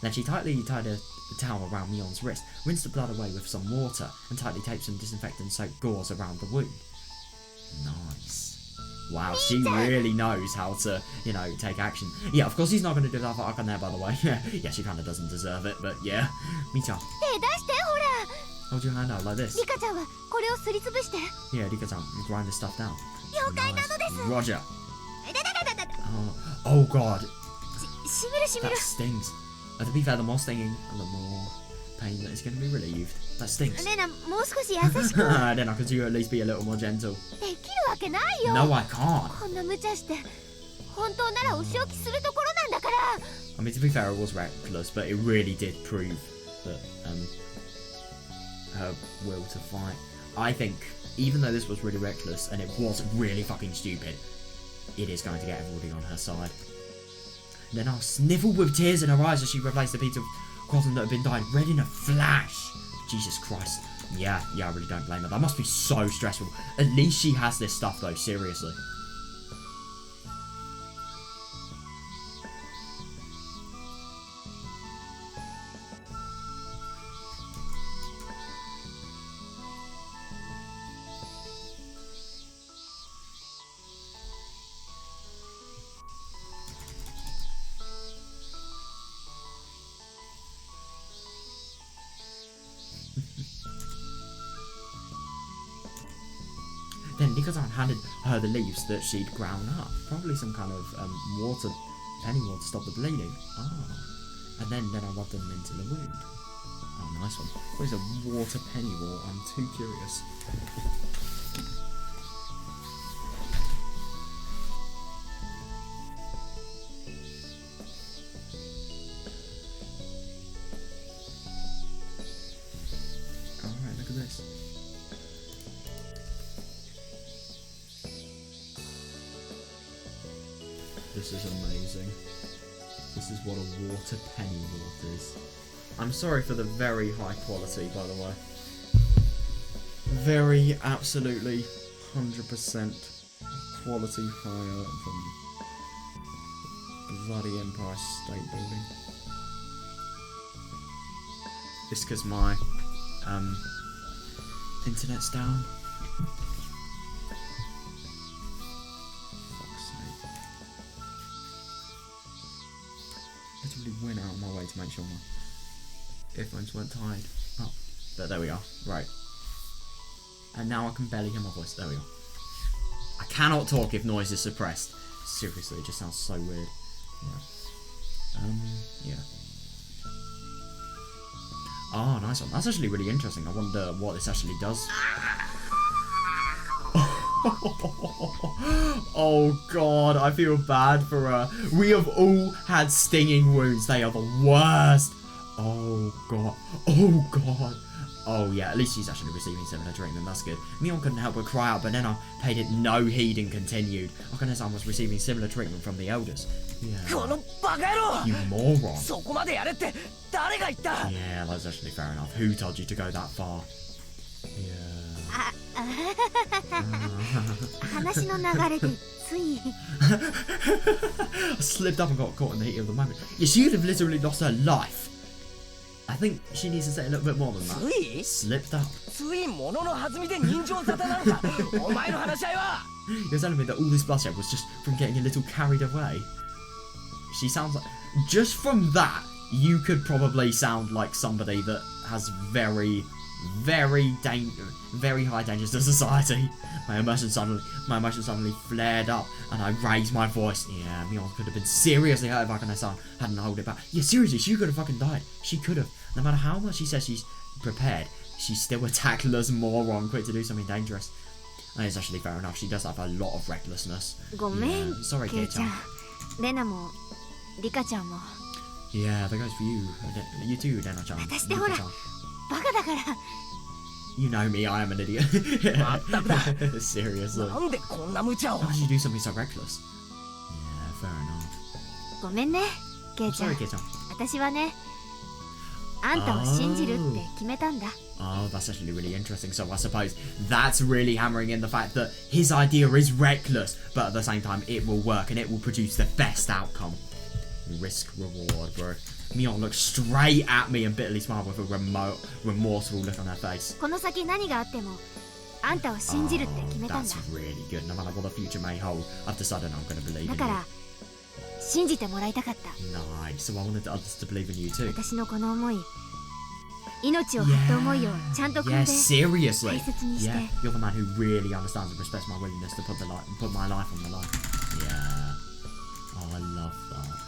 S1: Then she tightly tied a towel around Mion's wrist, rinsed the blood away with some water, and tightly taped some disinfectant-soaked gauze around the wound. Nice. Wow, she really knows how to, you know, take action. Yeah, of course he's not going to do that for Akane, by the way. Yeah, she kind of doesn't deserve it, but yeah. Michan. Hold your hand out like this. Yeah, Rika-chan, grind this stuff down. Roger. Oh god.
S4: しみるしみる。
S1: That stings. To be fair, the more stinging and the more pain that is going to be relieved. That stings.
S4: レナ、もう少し優しく。
S1: Then could you at least be a little more gentle?
S4: できるわけないよ。
S1: No, I can't.
S4: こんな無茶して、本当ならお仕置きするところなんだから。
S1: I mean, to be fair, it was reckless, but it really did prove that her will to fight. I think, even though this was really reckless and it was really fucking stupid, it is going to get everybody on her side. Then I'll sniffle with tears in her eyes as she replaced the piece of cotton that had been dyed red in a flash. Jesus Christ. Yeah, I really don't blame her. That must be so stressful. At least she has this stuff though, seriously. Then Nikazan handed her the leaves that she'd ground up. Probably some kind of water, penny ward to stop the bleeding. Ah. And then I rubbed them into the wound. Oh, nice one. What is a water penny ward? I'm too curious. Alright, look at this. This is amazing. This is what a water penny wart is. I'm sorry for the very high quality, by the way. Very, absolutely, 100% quality higher than bloody Empire State Building. It's because my internet's down. Went out of my way to make sure my earphones weren't tied up. But there we are. Right. And now I can barely hear my voice. There we are. I cannot talk if noise is suppressed. Seriously, it just sounds so weird. Right. Yeah. Oh, nice one. That's actually really interesting. I wonder what this actually does. Oh god, I feel bad for her. We have all had stinging wounds. They are the worst. Oh god. Oh god. Oh yeah, at least she's actually receiving similar treatment. That's good. Mion couldn't help but cry out, but then I paid it no heed and continued. Akane-san was receiving similar treatment from the elders. Yeah. You moron. Yeah, that's actually fair enough. Who told you to go that far? Yeah.
S4: 話の流れでつい
S1: I slipped up and got caught in the heat of the moment. Yeah, she would have literally lost her life. I think she needs to say a little bit more than that. Slipped up. You're telling me that all this bloodshed was just from getting a little carried away? She sounds like... Just from that, you could probably sound like somebody that has very high dangers to society. My emotions suddenly flared up, and I raised my voice. Yeah, Mion could have been seriously hurt if Akane-san hadn't held it back. Yeah, seriously, she could have fucking died. She could have. No matter how much she says she's prepared, she's still a tactless moron, quick to do something dangerous. And it's actually fair enough. She does have a lot of recklessness.
S4: ごめん、
S1: Yeah, sorry,
S4: ケイちゃん。
S1: Kei-chan.
S4: レナもリカちゃんも
S1: Yeah, that goes for you. You too, Lena-chan.
S4: 私ってほら、バカだから。
S1: You know me, I am an idiot. Seriously. How did you do something so reckless? Yeah, fair enough.
S4: ごめんね、ケイ
S1: I'm
S4: ちゃん
S1: sorry, Kei-chan.
S4: 私はね、あんたを信じるって決めたんだ。
S1: Oh, that's actually really interesting. So I suppose that's really hammering in the fact that his idea is reckless, but at the same time it will work and it will produce the best outcome. Risk reward, bro. Mion looked straight at me and bitterly smiled with a remorseful look on her face.
S4: この先何があっても、あんたを信じるって決めたんだ。
S1: That's really good. No matter what the future may hold, I've decided I'm going to believe in
S4: だ
S1: you.
S4: から、信じてもらいたかった。
S1: Nice. So I wanted others to believe in you too.
S4: 私のこの思い、命を張った思いをちゃんと汲ん
S1: Yeah,
S4: で
S1: seriously.
S4: 大切にして
S1: Yeah, you're the man who really understands and respects my willingness to put my life on the line. Yeah. Oh, I love that.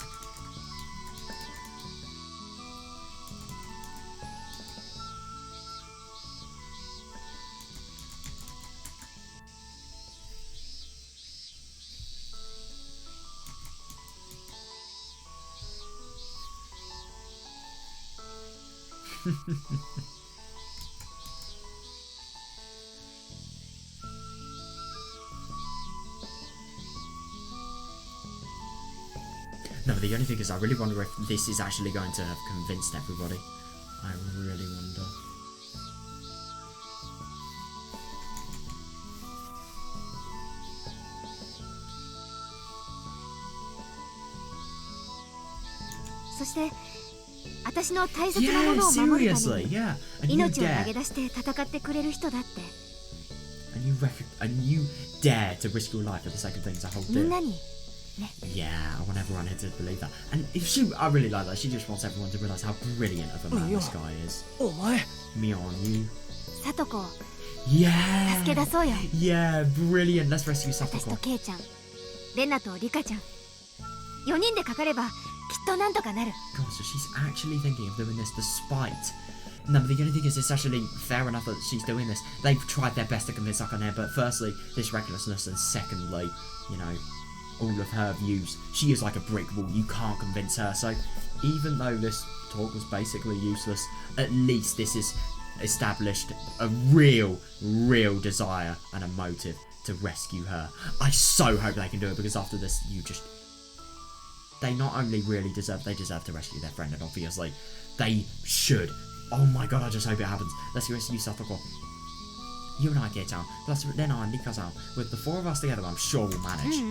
S1: No, but the only thing is I really wonder if this is actually going to have convinced everybody. I really wonder.
S4: So, 私の大切なものを守るために
S1: yeah.
S4: 命を投げ出して戦ってくれる人だって
S1: And you dare to risk your life for the sake of things I hold
S4: みん
S1: dear.
S4: なに
S1: Yeah, I want everyone here to believe that. And if she, I really like that. She just wants everyone to realise how brilliant of a man this guy is.
S6: お前
S1: Mion, you.
S4: サトコを
S1: Yeah.
S4: 助け出そうよ
S1: Yeah, brilliant. Let's rescue
S4: 私と
S1: Satoko.
S4: ケイちゃんレナとリカちゃん4人でかかればきっとなんとかなる
S1: God, so she's actually thinking of doing this despite. No, but the only thing is, it's actually fair enough that she's doing this. They've tried their best to convince Akane, but firstly, this recklessness, and secondly, you know, all of her views. She is like a brick wall. You can't convince her. So, even though this talk was basically useless, at least this is established a real desire and a motive to rescue her. I so hope they can do it, because after this, they not only really deserve to rescue their friend, and obviously they should. Oh my god, I just hope it happens. Let's rescue Satoko. You and I, Keita, plus Rena and Nika-san. With the four of us together, I'm sure we'll manage.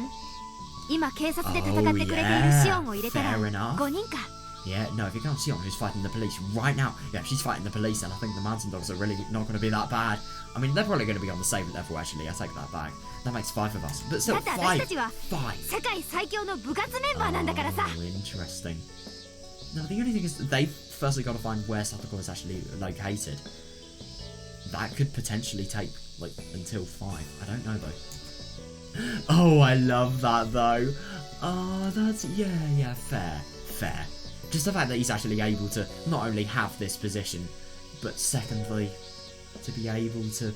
S4: 今警察で戦ってくれているシオンを入れたら
S1: Fair enough.
S4: 5人か
S1: Yeah, no, if you count Sion, who's fighting the police right now, yeah, if she's fighting the police, then I think the mountain dogs are really not going to be that bad. I mean, they're probably going to be on the same level, actually. I take that back. That makes 5 of us. But still,
S4: だって私
S1: 5.
S4: たちは
S1: 5.
S4: 世界最強の部活メンバーなんだからさ
S1: Oh, interesting. Now, the only thing is that they've firstly got to find where Satoko is actually located. That could potentially take, like, until 5. I don't know, though. Oh, I love that, though. Oh, that's... Yeah, fair. Just the fact that he's actually able to not only have this position, but secondly, to be able to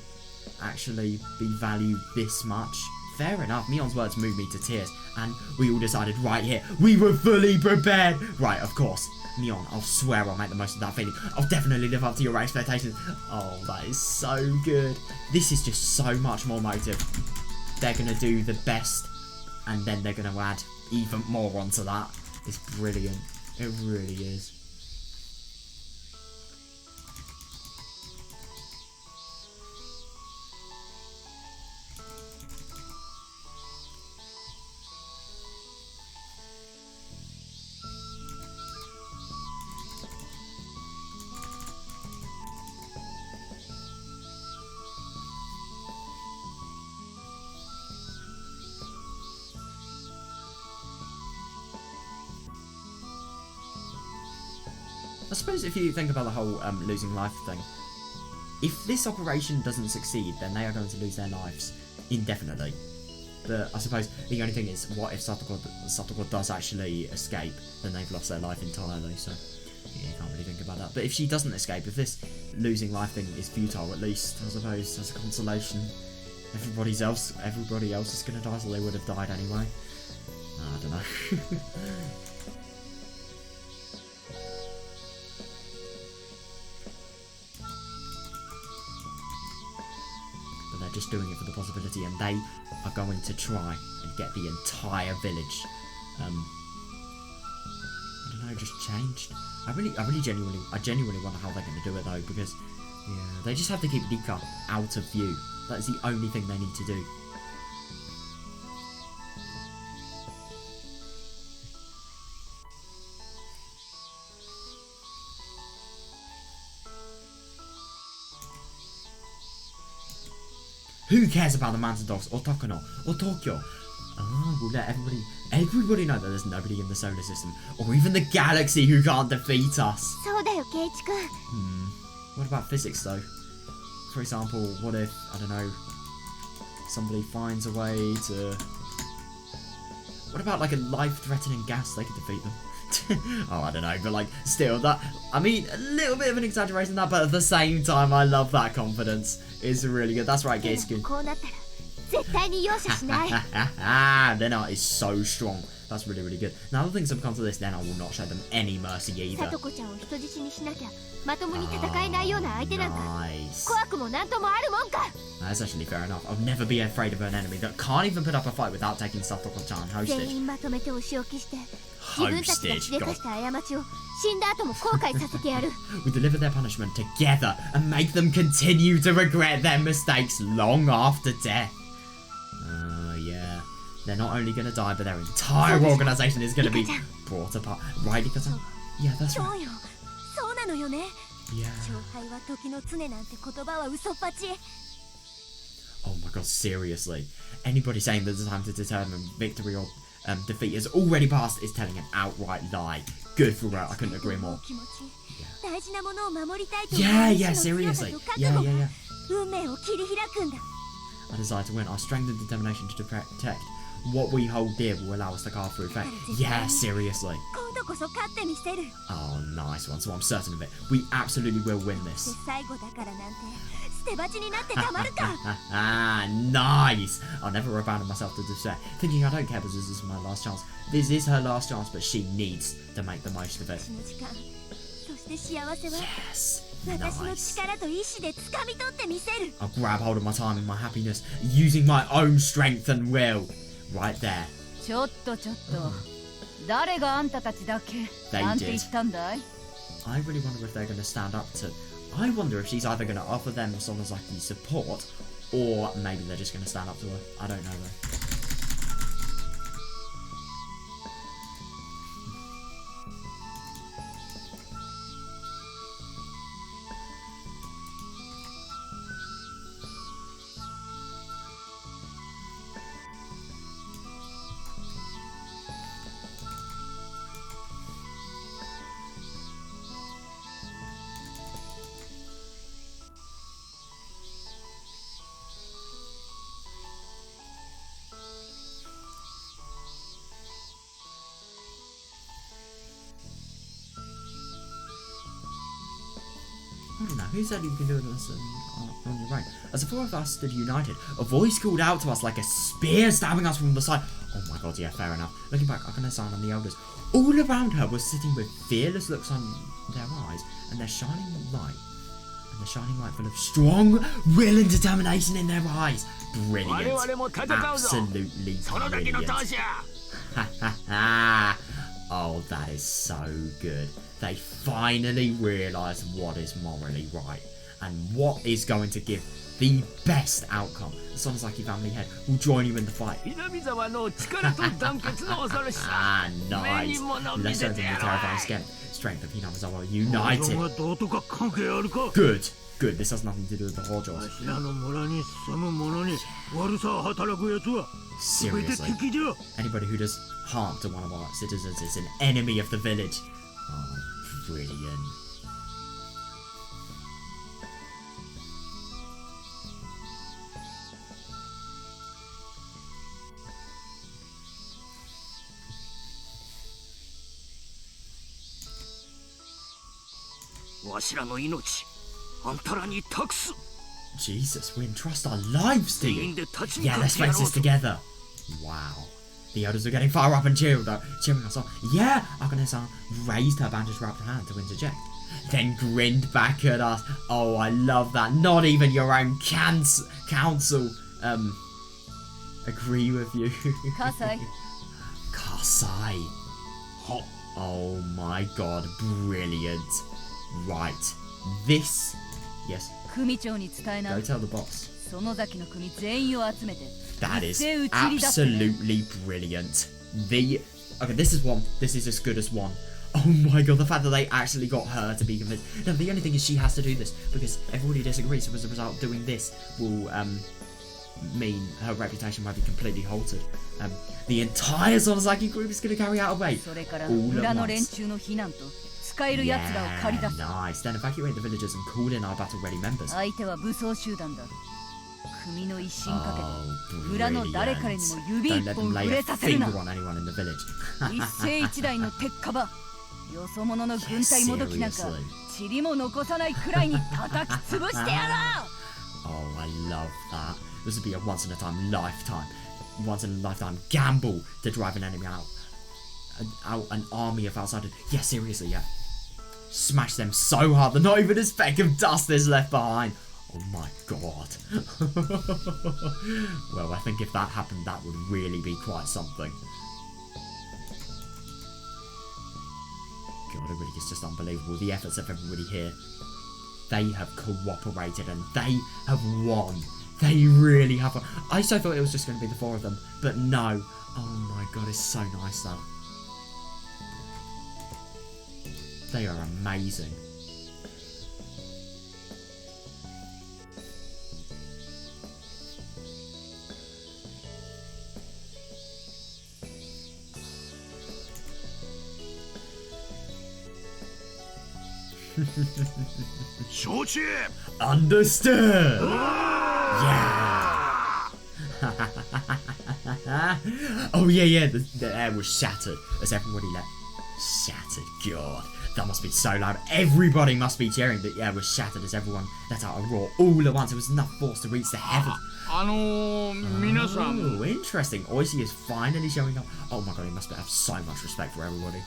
S1: actually be valued this much. Fair enough, Mion's words moved me to tears, and we all decided right here, we were fully prepared! Right, of course. Mion, I'll swear I'll make the most of that feeling. I'll definitely live up to your expectations. Oh, that is so good. This is just so much more motive. They're going to do the best, and then they're going to add even more onto that. It's brilliant. It really is. I suppose if you think about the whole losing life thing, if this operation doesn't succeed, then they are going to lose their lives indefinitely. But I suppose the only thing is, what if Satoko does actually escape, then they've lost their life entirely, so yeah, you can't really think about that. But if she doesn't escape, if this losing life thing is futile, at least, I suppose, as a consolation, everybody else is going to die, so they would have died anyway. I don't know. Just doing it for the possibility, and they are going to try and get the entire village I don't know, just changed. I genuinely wonder how they're going to do it though, because yeah, they just have to keep Rika out of view. That is the only thing they need to do. Who cares about the mountain dogs, or Takano, or Tokyo? Oh, we'll let everybody know that there's nobody in the solar system, or even the galaxy who can't defeat us.
S4: そうだよ、ケイチ君。
S1: What about physics though? For example, what if, I don't know, somebody finds a way to... What about like a life-threatening gas? They could defeat them. Oh, I don't know, but like, still, that, I mean, a little bit of an exaggeration that, but at the same time, I love that confidence. It's really good. That's right, Geisuke. Lena is so strong. That's really, really good. Now that things have come to this, then I will not show them any mercy either. Nice. That's actually fair enough. I'll never be afraid of an enemy that can't even put up a fight without taking Satoko-chan hostage. Hostage, God. We deliver their punishment together and make them continue to regret their mistakes long after death. Yeah. They're not only going to die, but their entire organization is going to be brought apart. Right, Ika-san? Yeah, that's right. Yeah. Oh my god, seriously. Anybody saying that the time to determine victory or defeat has already passed is telling an outright lie. Good for her, I couldn't agree more. Yeah, seriously. Yeah. I desire to win. Our strength and determination to protect what we hold dear will allow us to carve through fate. Yeah, seriously. Oh, nice one. So I'm certain of it. We absolutely will win this. Nice! I'll never abandon myself to despair, thinking I don't care because this is my last chance. This is her last chance, but she needs to make the most of it. Yes! Nice. I'll grab hold of my time and my happiness, using my own strength and will. Right there. They did. I really wonder if they're going to stand up to... I wonder if she's either going to offer them Sonozaki support, or maybe they're just going to stand up to her. I don't know though. I don't know, who said you can do this on your own? As the four of us stood united, a voice called out to us like a spear stabbing us from the side. Oh my god, yeah, fair enough. Looking back, Akane-san and the elders, all around her were sitting with fearless looks on their eyes, and their shining light full of strong will and determination in their eyes. Brilliant. Absolutely brilliant. Oh, that is so good. They finally realise what is morally right and what is going to give the best outcome. The Sonozaki family head will join you in the fight. Nice. Less so than the terrifying strength of Hinamizawa united. Good. This has nothing to do with the Hojos. Seriously. Anybody who does harm to one of our citizens is an enemy of the village. Oh, brilliant. Jesus, we entrust our lives to you. Yeah, let's face this together. Wow. The others are getting far up and cheering us on. Yeah, Akane-san raised her bandage-wrapped hand to interject, then grinned back at us. Oh, I love that. Not even your own council agree with you. Kasai. Oh my god, brilliant. Right. This... Yes. Go tell the boss. That is absolutely brilliant. Okay, this is one. This is as good as one. Oh my god, the fact that they actually got her to be convinced. No, the only thing is she has to do this because everybody disagrees. So as a result, doing this will mean her reputation might be completely halted. The entire Sonozaki group is going to carry out a raid all at once.
S2: える奴らを駆り出す。
S1: Nice. Then evacuate the villagers and call in our battle-ready members.
S2: 相手は武装集団だ。組の威信かけて村の誰彼にも指一本触れさせるな。一世一代の鉄火場。よそ者の軍隊もどきなんか塵も残さないくらいに叩き潰してやろう。
S1: Oh, I love that. This would be a once in a lifetime gamble to drive an enemy out an army of outsiders. Yeah, seriously, yeah. Smash them so hard that not even a speck of dust is left behind. Oh my god. Well, I think if that happened, that would really be quite something. God, it really is just unbelievable. The efforts of everybody here. They have cooperated and they have won. They really have. I so thought it was just going to be the four of them, but no. Oh my god, it's so nice that. They are amazing. Understood. Yeah. Oh yeah. The air was shattered as everybody left. Shattered. God, that must be so loud. Everybody must be cheering. The air was shattered as everyone let out a roar all at once. It was enough force to reach the heavens. Oh, interesting. Oishi is finally showing up. Oh my god, he must have so much respect for everybody.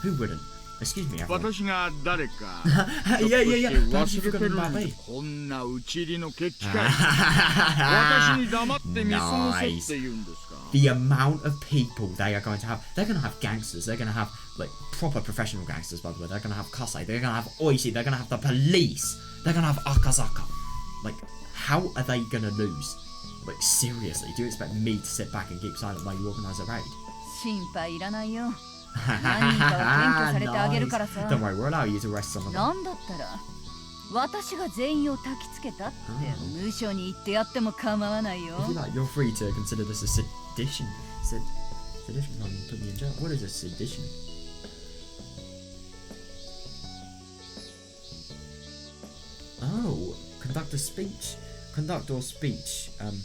S1: Who wouldn't? Excuse me, everyone. Yeah. Perhaps you forgot about me. Nice. The amount of people they are going to have. They're going to have gangsters. They're going to have, like, proper professional gangsters, by the way. They're going to have Kasei. They're going to have Oishi. They're going to have the police. They're going to have Akazaka. Like, how are they going to lose? Like, seriously, do you expect me to sit back and keep silent while you organise a raid?
S2: 心配いらないよ。何人かは検挙されてあげるからさ。
S1: Don't worry, we'll allow you to arrest some of them.
S2: なんだったら私が全員を焚きつけたって無所に言ってやっても構わないよ。
S1: If you like, you're free to consider this a sedition. Sedition? No, put me in jail. What is a sedition? Oh, conduct a speech. Conduct or speech. What?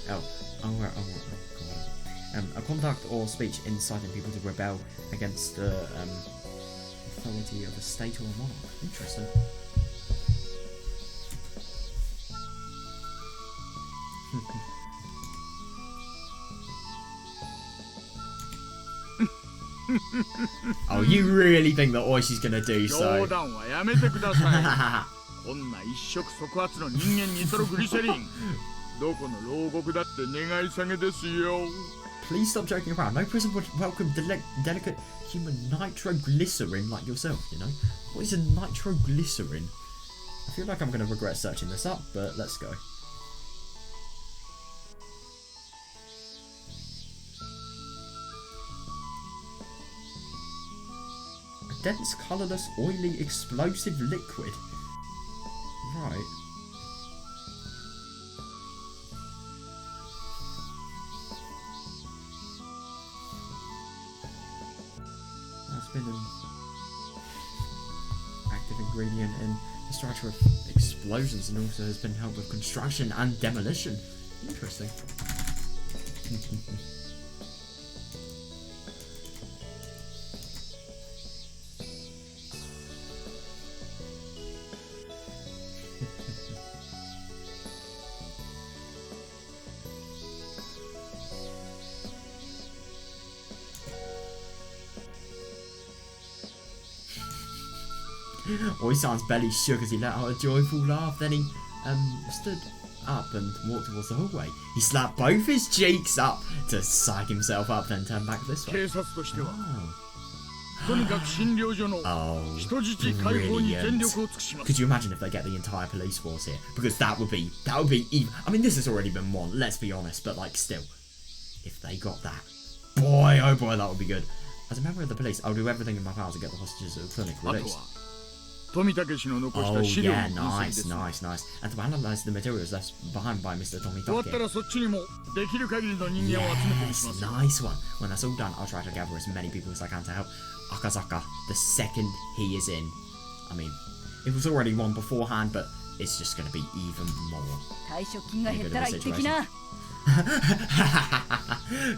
S1: Oh, God. A conduct or speech inciting people to rebel against the authority of a state or a monarch. Interesting. Oh, you really think that Oishi's gonna do so? Please stop joking around. No prison would welcome delicate human nitroglycerin like yourself, you know? What is a nitroglycerin? I feel like I'm going to regret searching this up, but let's go. A dense, colourless, oily, explosive liquid. Right. Been an active ingredient in the structure of explosions and also has been helped with construction and demolition. Interesting. Oisan's belly shook as he let out a joyful laugh. Then he stood up and walked towards the hallway. He slapped both his cheeks up to psych himself up, then turned back this way. Oh, brilliant. Could you imagine if they get the entire police force here? Because that would be even. I mean, this has already been won, let's be honest, but like still, if they got that, boy, oh boy, that would be good. As a member of the police, I'll do everything in my power to get the hostages at the clinic released.
S3: 富武氏の残した資料の分析です。
S1: nice. And to analyze the materials left behind by Mr.
S3: 終わった
S1: Tomitake.
S3: らそっちにもできる限りの人間を集めてみ
S1: Yes,
S3: ます。
S1: nice one. When that's all done, I'll try to gather as many people as I can to help Akazaka the second he is in. I mean, it was already one beforehand, but it's just going to be even more.
S2: 退職金が減ったら言ってきな。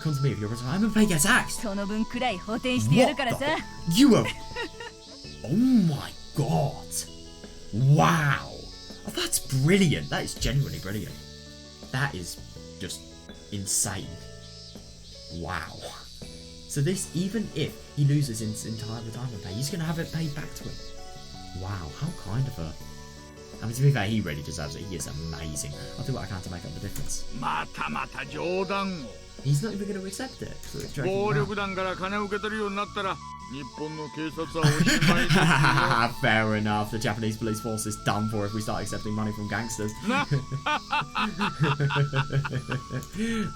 S1: Come to me if your retirement pay gets axed.
S2: その分くらい補填してやるからさ。
S1: You have... Oh my god. Wow. Oh, that's brilliant. That is genuinely brilliant. That is just insane. Wow. So this, even if he loses his entire retirement pay, he's going to have it paid back to him. Wow, how kind of her. I mean, to be fair, he really deserves it. He is amazing. I'll do what I can to make up the difference.
S3: またまた冗談を。
S1: He's not even going to accept it. So it's joking
S3: 暴
S1: around.
S3: 力団から金を受け取るようになったら日本の警察はおしまいですよ。
S1: Fair enough. The Japanese police force is done for if we start accepting money from gangsters.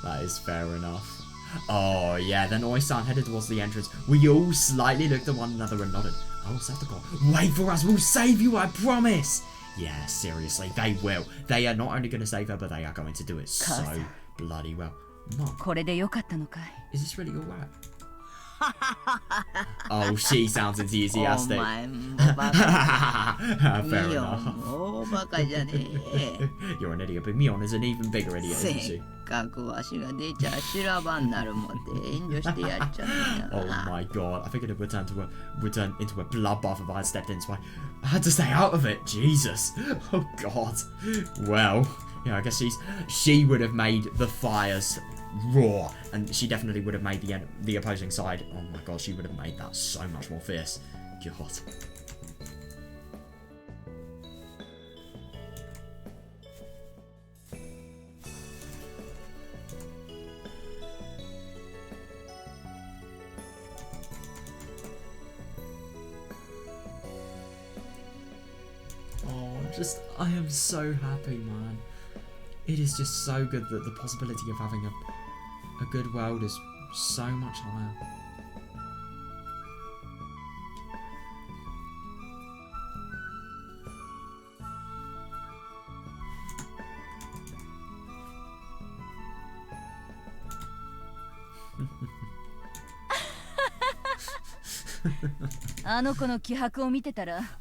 S1: That is fair enough. Oh yeah, then Oi-san headed towards the entrance. We all slightly looked at one another and nodded. Oh, Satoko, wait for us. We'll save you, I promise. Yeah, seriously, they will. They are not only going to save her, but they are going to do it so bloody well. Mom,
S2: これでよかったのかい。
S1: is this really alright? Oh, she sounds enthusiastic.
S7: お前もバカ
S1: Fair
S7: ミオ
S1: enough.
S7: もバカじゃねえ
S1: You're an idiot, but Mion is an even bigger idiot,
S7: せ
S1: isn't she?
S7: っかくわしが出ちゃ修羅場になるもんで遠慮してやっちゃうん
S1: Oh
S7: や
S1: my god, I think it would return into a bloodbath if I had stepped in, so I had to stay out of it. Jesus. Oh god. Well, yeah, I guess she would have made the fires roar, and she definitely would have made the opposing side. Oh my god, she would have made that so much more fierce. God. I am so happy, man. It is just so good that the possibility of having a good world is so much higher.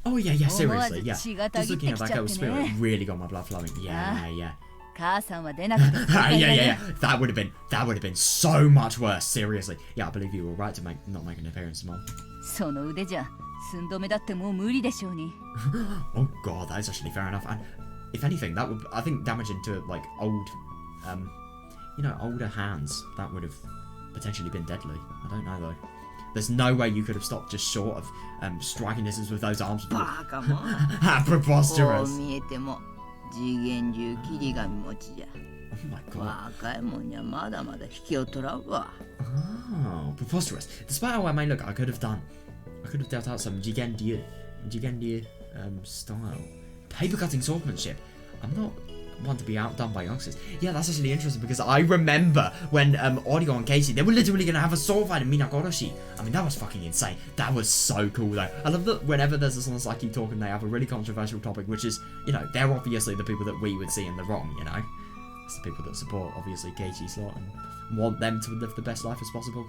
S1: Oh yeah, seriously, yeah. Just looking at that girl's spirit really got my blood flowing. Yeah.
S2: 母さんは出なくても
S1: yeah. That would have been so much worse. Seriously. Yeah, I believe you were right to not make an appearance, Mom.
S2: その腕じゃ寸止めだってもう無理でしょうに
S1: Oh god, that is actually fair enough. And if anything, that would, I think, damage into like old, older hands. That would have potentially been deadly. I don't know though. There's no way you could have stopped just short of striking distance with those arms.
S7: バカも
S1: Preposterous.
S7: こう見えても次元流切り紙持ちじゃ
S1: Oh my god.
S7: 若いもんにはまだまだ引きを取らんわ
S1: Oh, preposterous. Despite how I may look, I could have dealt out some Jigenryu style. Paper cutting swordsmanship. I'm not one to be outdone by youngsters. Yeah, that's actually interesting because I remember when Origo and Casey, they were literally going to have a sword fight in Minagoroshi. I mean, that was fucking insane. That was so cool though. I love that whenever there's a SONOZAKI talk and they have a really controversial topic, which is, they're obviously the people that we would see in the wrong, It's the people that support, obviously, Keiichi slot and want them to live the best life as possible.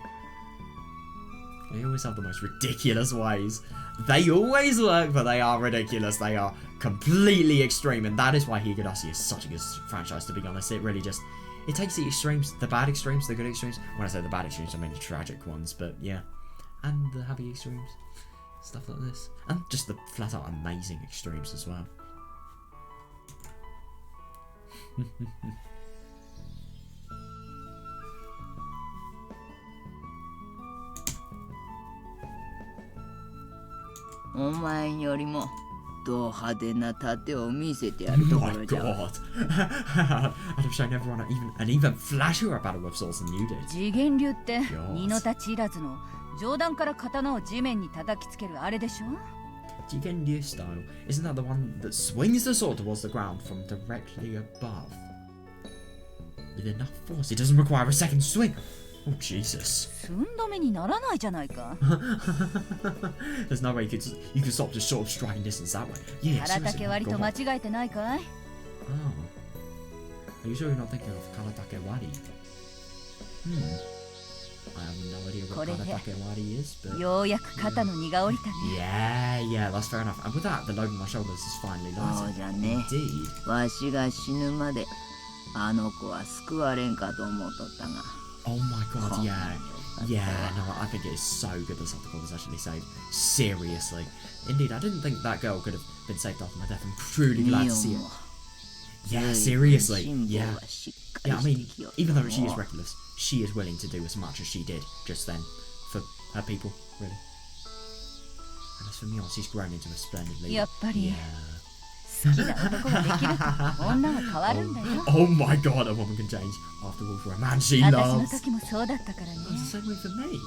S1: They always have the most ridiculous ways. They always work, but they are ridiculous. They are completely extreme, and that is why Higurashi is such a good franchise, to be honest. It really just... It takes the extremes, the bad extremes, the good extremes. When I say the bad extremes, I mean the tragic ones, but yeah. And the happy extremes. Stuff like this. And just the flat-out amazing extremes as well.
S7: お前よりもド派手な盾を見せてやるところじゃ
S1: God. I'd have shown everyone an even flashier battle with swords than you did.
S2: 次元流って二の太刀いらずの上段から刀を地面に叩きつけるあれでしょ
S1: Jigenryu style. Isn't that the one that swings the sword towards the ground from directly above? With enough force, it doesn't require a second swing. Oh, Jesus.
S2: 寸止めにならないじゃないか。
S1: There's no way you could stop just sort of striking distance that way. Yeah,
S2: 腹竹
S1: seriously,
S2: 割り
S1: go
S2: と
S1: on.
S2: 間違えてないかい？
S1: Oh. Are you sure you're not thinking of karatake wari? I have no idea what
S2: これで
S1: karatake wari is, but...
S2: ようやく肩の荷が下りたね。
S1: Yeah, that's fair enough. And with that, the load on my shoulders is finally
S7: そう
S1: lighter.
S7: じゃね。
S1: Indeed.
S7: わしが死ぬまであの子は救われんかと思うとったが。
S1: Oh my god, yeah. Yeah, no, I think it is so good that Satoko was actually saved. Seriously. Indeed, I didn't think that girl could have been saved after my death. I'm truly glad to see it. Yeah, seriously. Yeah. Yeah, I mean, even though she is reckless, she is willing to do as much as she did just then for her people, really. And as for Mion, she's grown into a splendid leader.
S2: やっぱり
S1: Yeah.
S2: 好きな男ができると女は変わるんだよ。
S1: Oh my god, a woman can change. After all, for a man she
S2: 私の
S1: loves.
S2: 時もそうだったからね。
S1: It's the same way for me.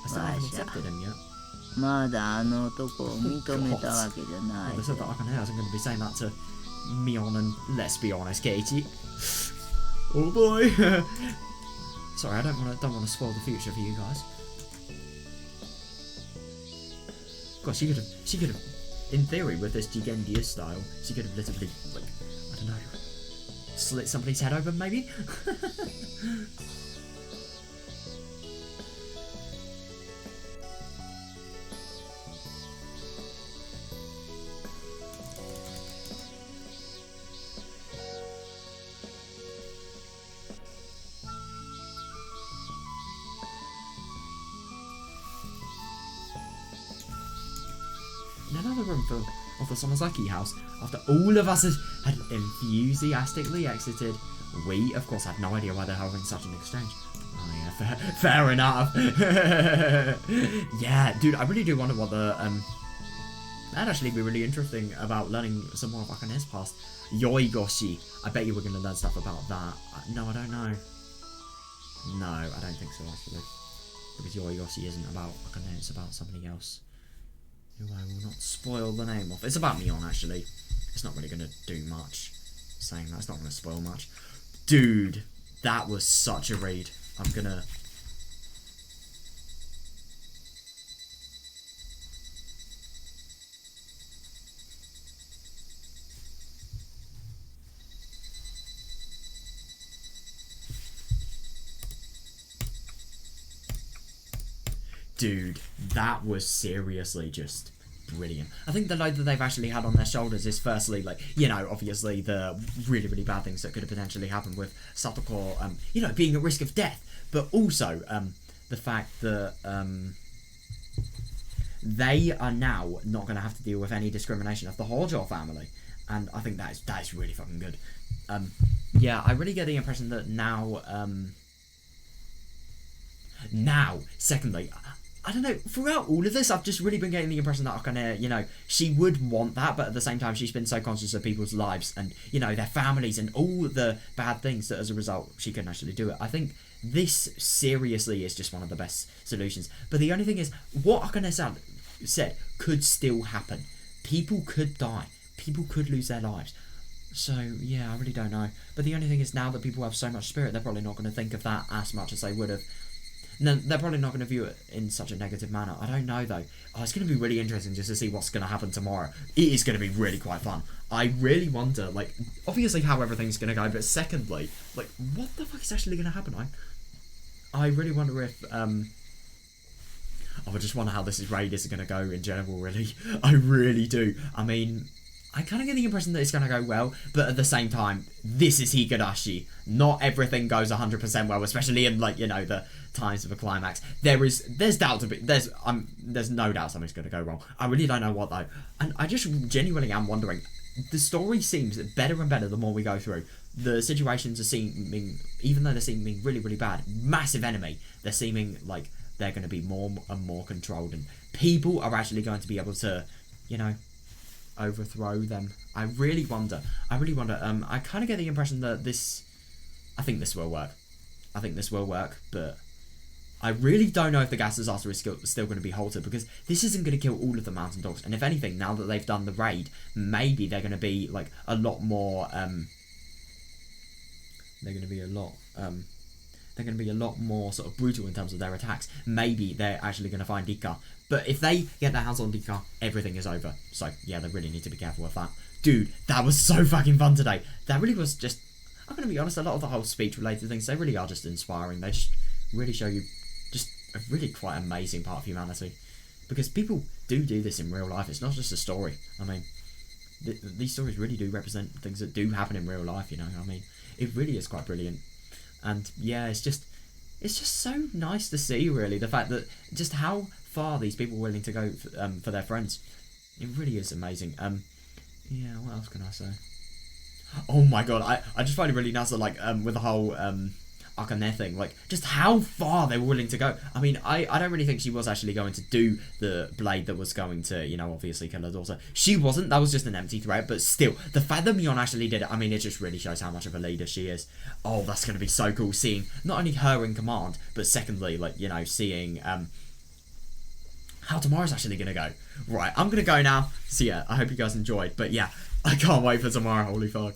S1: I still haven't accepted him yet.
S7: まだあの男を認めたわけじゃな
S1: Well,
S7: い
S1: they said that I can hear. I wasn't going to be saying that to Mion and let's be honest, Katie. Oh boy. Sorry, I don't want to spoil the future for you guys. God, she could have, in theory, with this Jigendia style, she could have literally, like, I don't know, slit somebody's head open, maybe? In another room of the Sonozaki house, after all of us had enthusiastically exited, we, of course, had no idea why they're having such an exchange. Oh yeah, fair enough. Yeah, dude, I really do wonder what the, that'd actually be really interesting about learning some more of Akane's past. Yoigoshi, I bet you we're going to learn stuff about that. No, I don't know. No, I don't think so, actually. Because Yoigoshi isn't about Akane, it's about somebody else. Who I will not spoil the name of. It's about Mion, actually. It's not really going to do much. Saying that, it's not going to spoil much. Dude, that was such a read. I'm going to... Dude, that was seriously just brilliant. I think the load that they've actually had on their shoulders is firstly, like, you know, obviously the really, really bad things that could have potentially happened with Satoko, you know, being at risk of death, but also the fact that they are now not going to have to deal with any discrimination of the Hojo family, and I think that is really fucking good. Yeah, I really get the impression that now, secondly, I don't know, throughout all of this, I've just really been getting the impression that Akane, you know, she would want that, but at the same time, she's been so conscious of people's lives and, you know, their families and all the bad things that as a result, she couldn't actually do it. I think this seriously is just one of the best solutions. But the only thing is, what Akane said could still happen. People could die. People could lose their lives. So, yeah, I really don't know. But the only thing is, now that people have so much spirit, they're probably not going to think of that as much as they would have. No, they're probably not going to view it in such a negative manner. I don't know, though. Oh, it's going to be really interesting just to see what's going to happen tomorrow. It is going to be really quite fun. I really wonder, like, obviously how everything's going to go, but secondly, like, what the fuck is actually going to happen? I really wonder if, I just wonder how this raid is going to go in general, really. I really do. I mean, I kind of get the impression that it's going to go well, but at the same time, this is Higurashi. Not everything goes 100% well, especially in, like, you know, the times of a climax. There's doubt to be, there's no doubt something's going to go wrong. I really don't know what, though. And I just genuinely am wondering, the story seems better and better the more we go through. The situations are seeming, even though they're seeming really, really bad, massive enemy, they're seeming like they're going to be more and more controlled, and people are actually going to be able to, you know, overthrow them. I really wonder. I kind of get the impression that I think this will work, but I really don't know if the gas disaster is still going to be halted, because this isn't going to kill all of the mountain dogs, and if anything, now that they've done the raid, maybe they're going to be like a lot more they're going to be a lot more sort of brutal in terms of their attacks. Maybe they're actually going to find Dika. But if they get their hands on Dika, everything is over. So, yeah, they really need to be careful with that. Dude, that was so fucking fun today. That really was just... I'm going to be honest, a lot of the whole speech-related things, they really are just inspiring. They just really show you just a really quite amazing part of humanity. Because people do this in real life. It's not just a story. I mean, these stories really do represent things that do happen in real life, you know. I mean, it really is quite brilliant. And, yeah, it's just so nice to see, really, the fact that just how far these people are willing to go for their friends. It really is amazing. Yeah, what else can I say? Oh my god, I just find it really nice that, like, with the whole Akane thing, like, just how far they were willing to go. I mean, I don't really think she was actually going to do the blade that was going to, you know, obviously kill her daughter. She wasn't, that was just an empty threat, but still, the fact that Mion actually did it, I mean, it just really shows how much of a leader she is. Oh, that's going to be so cool, seeing not only her in command, but secondly, like, you know, seeing, how tomorrow's actually going to go. Right, I'm going to go now. So yeah, I hope you guys enjoyed, but yeah, I can't wait for tomorrow, holy fuck.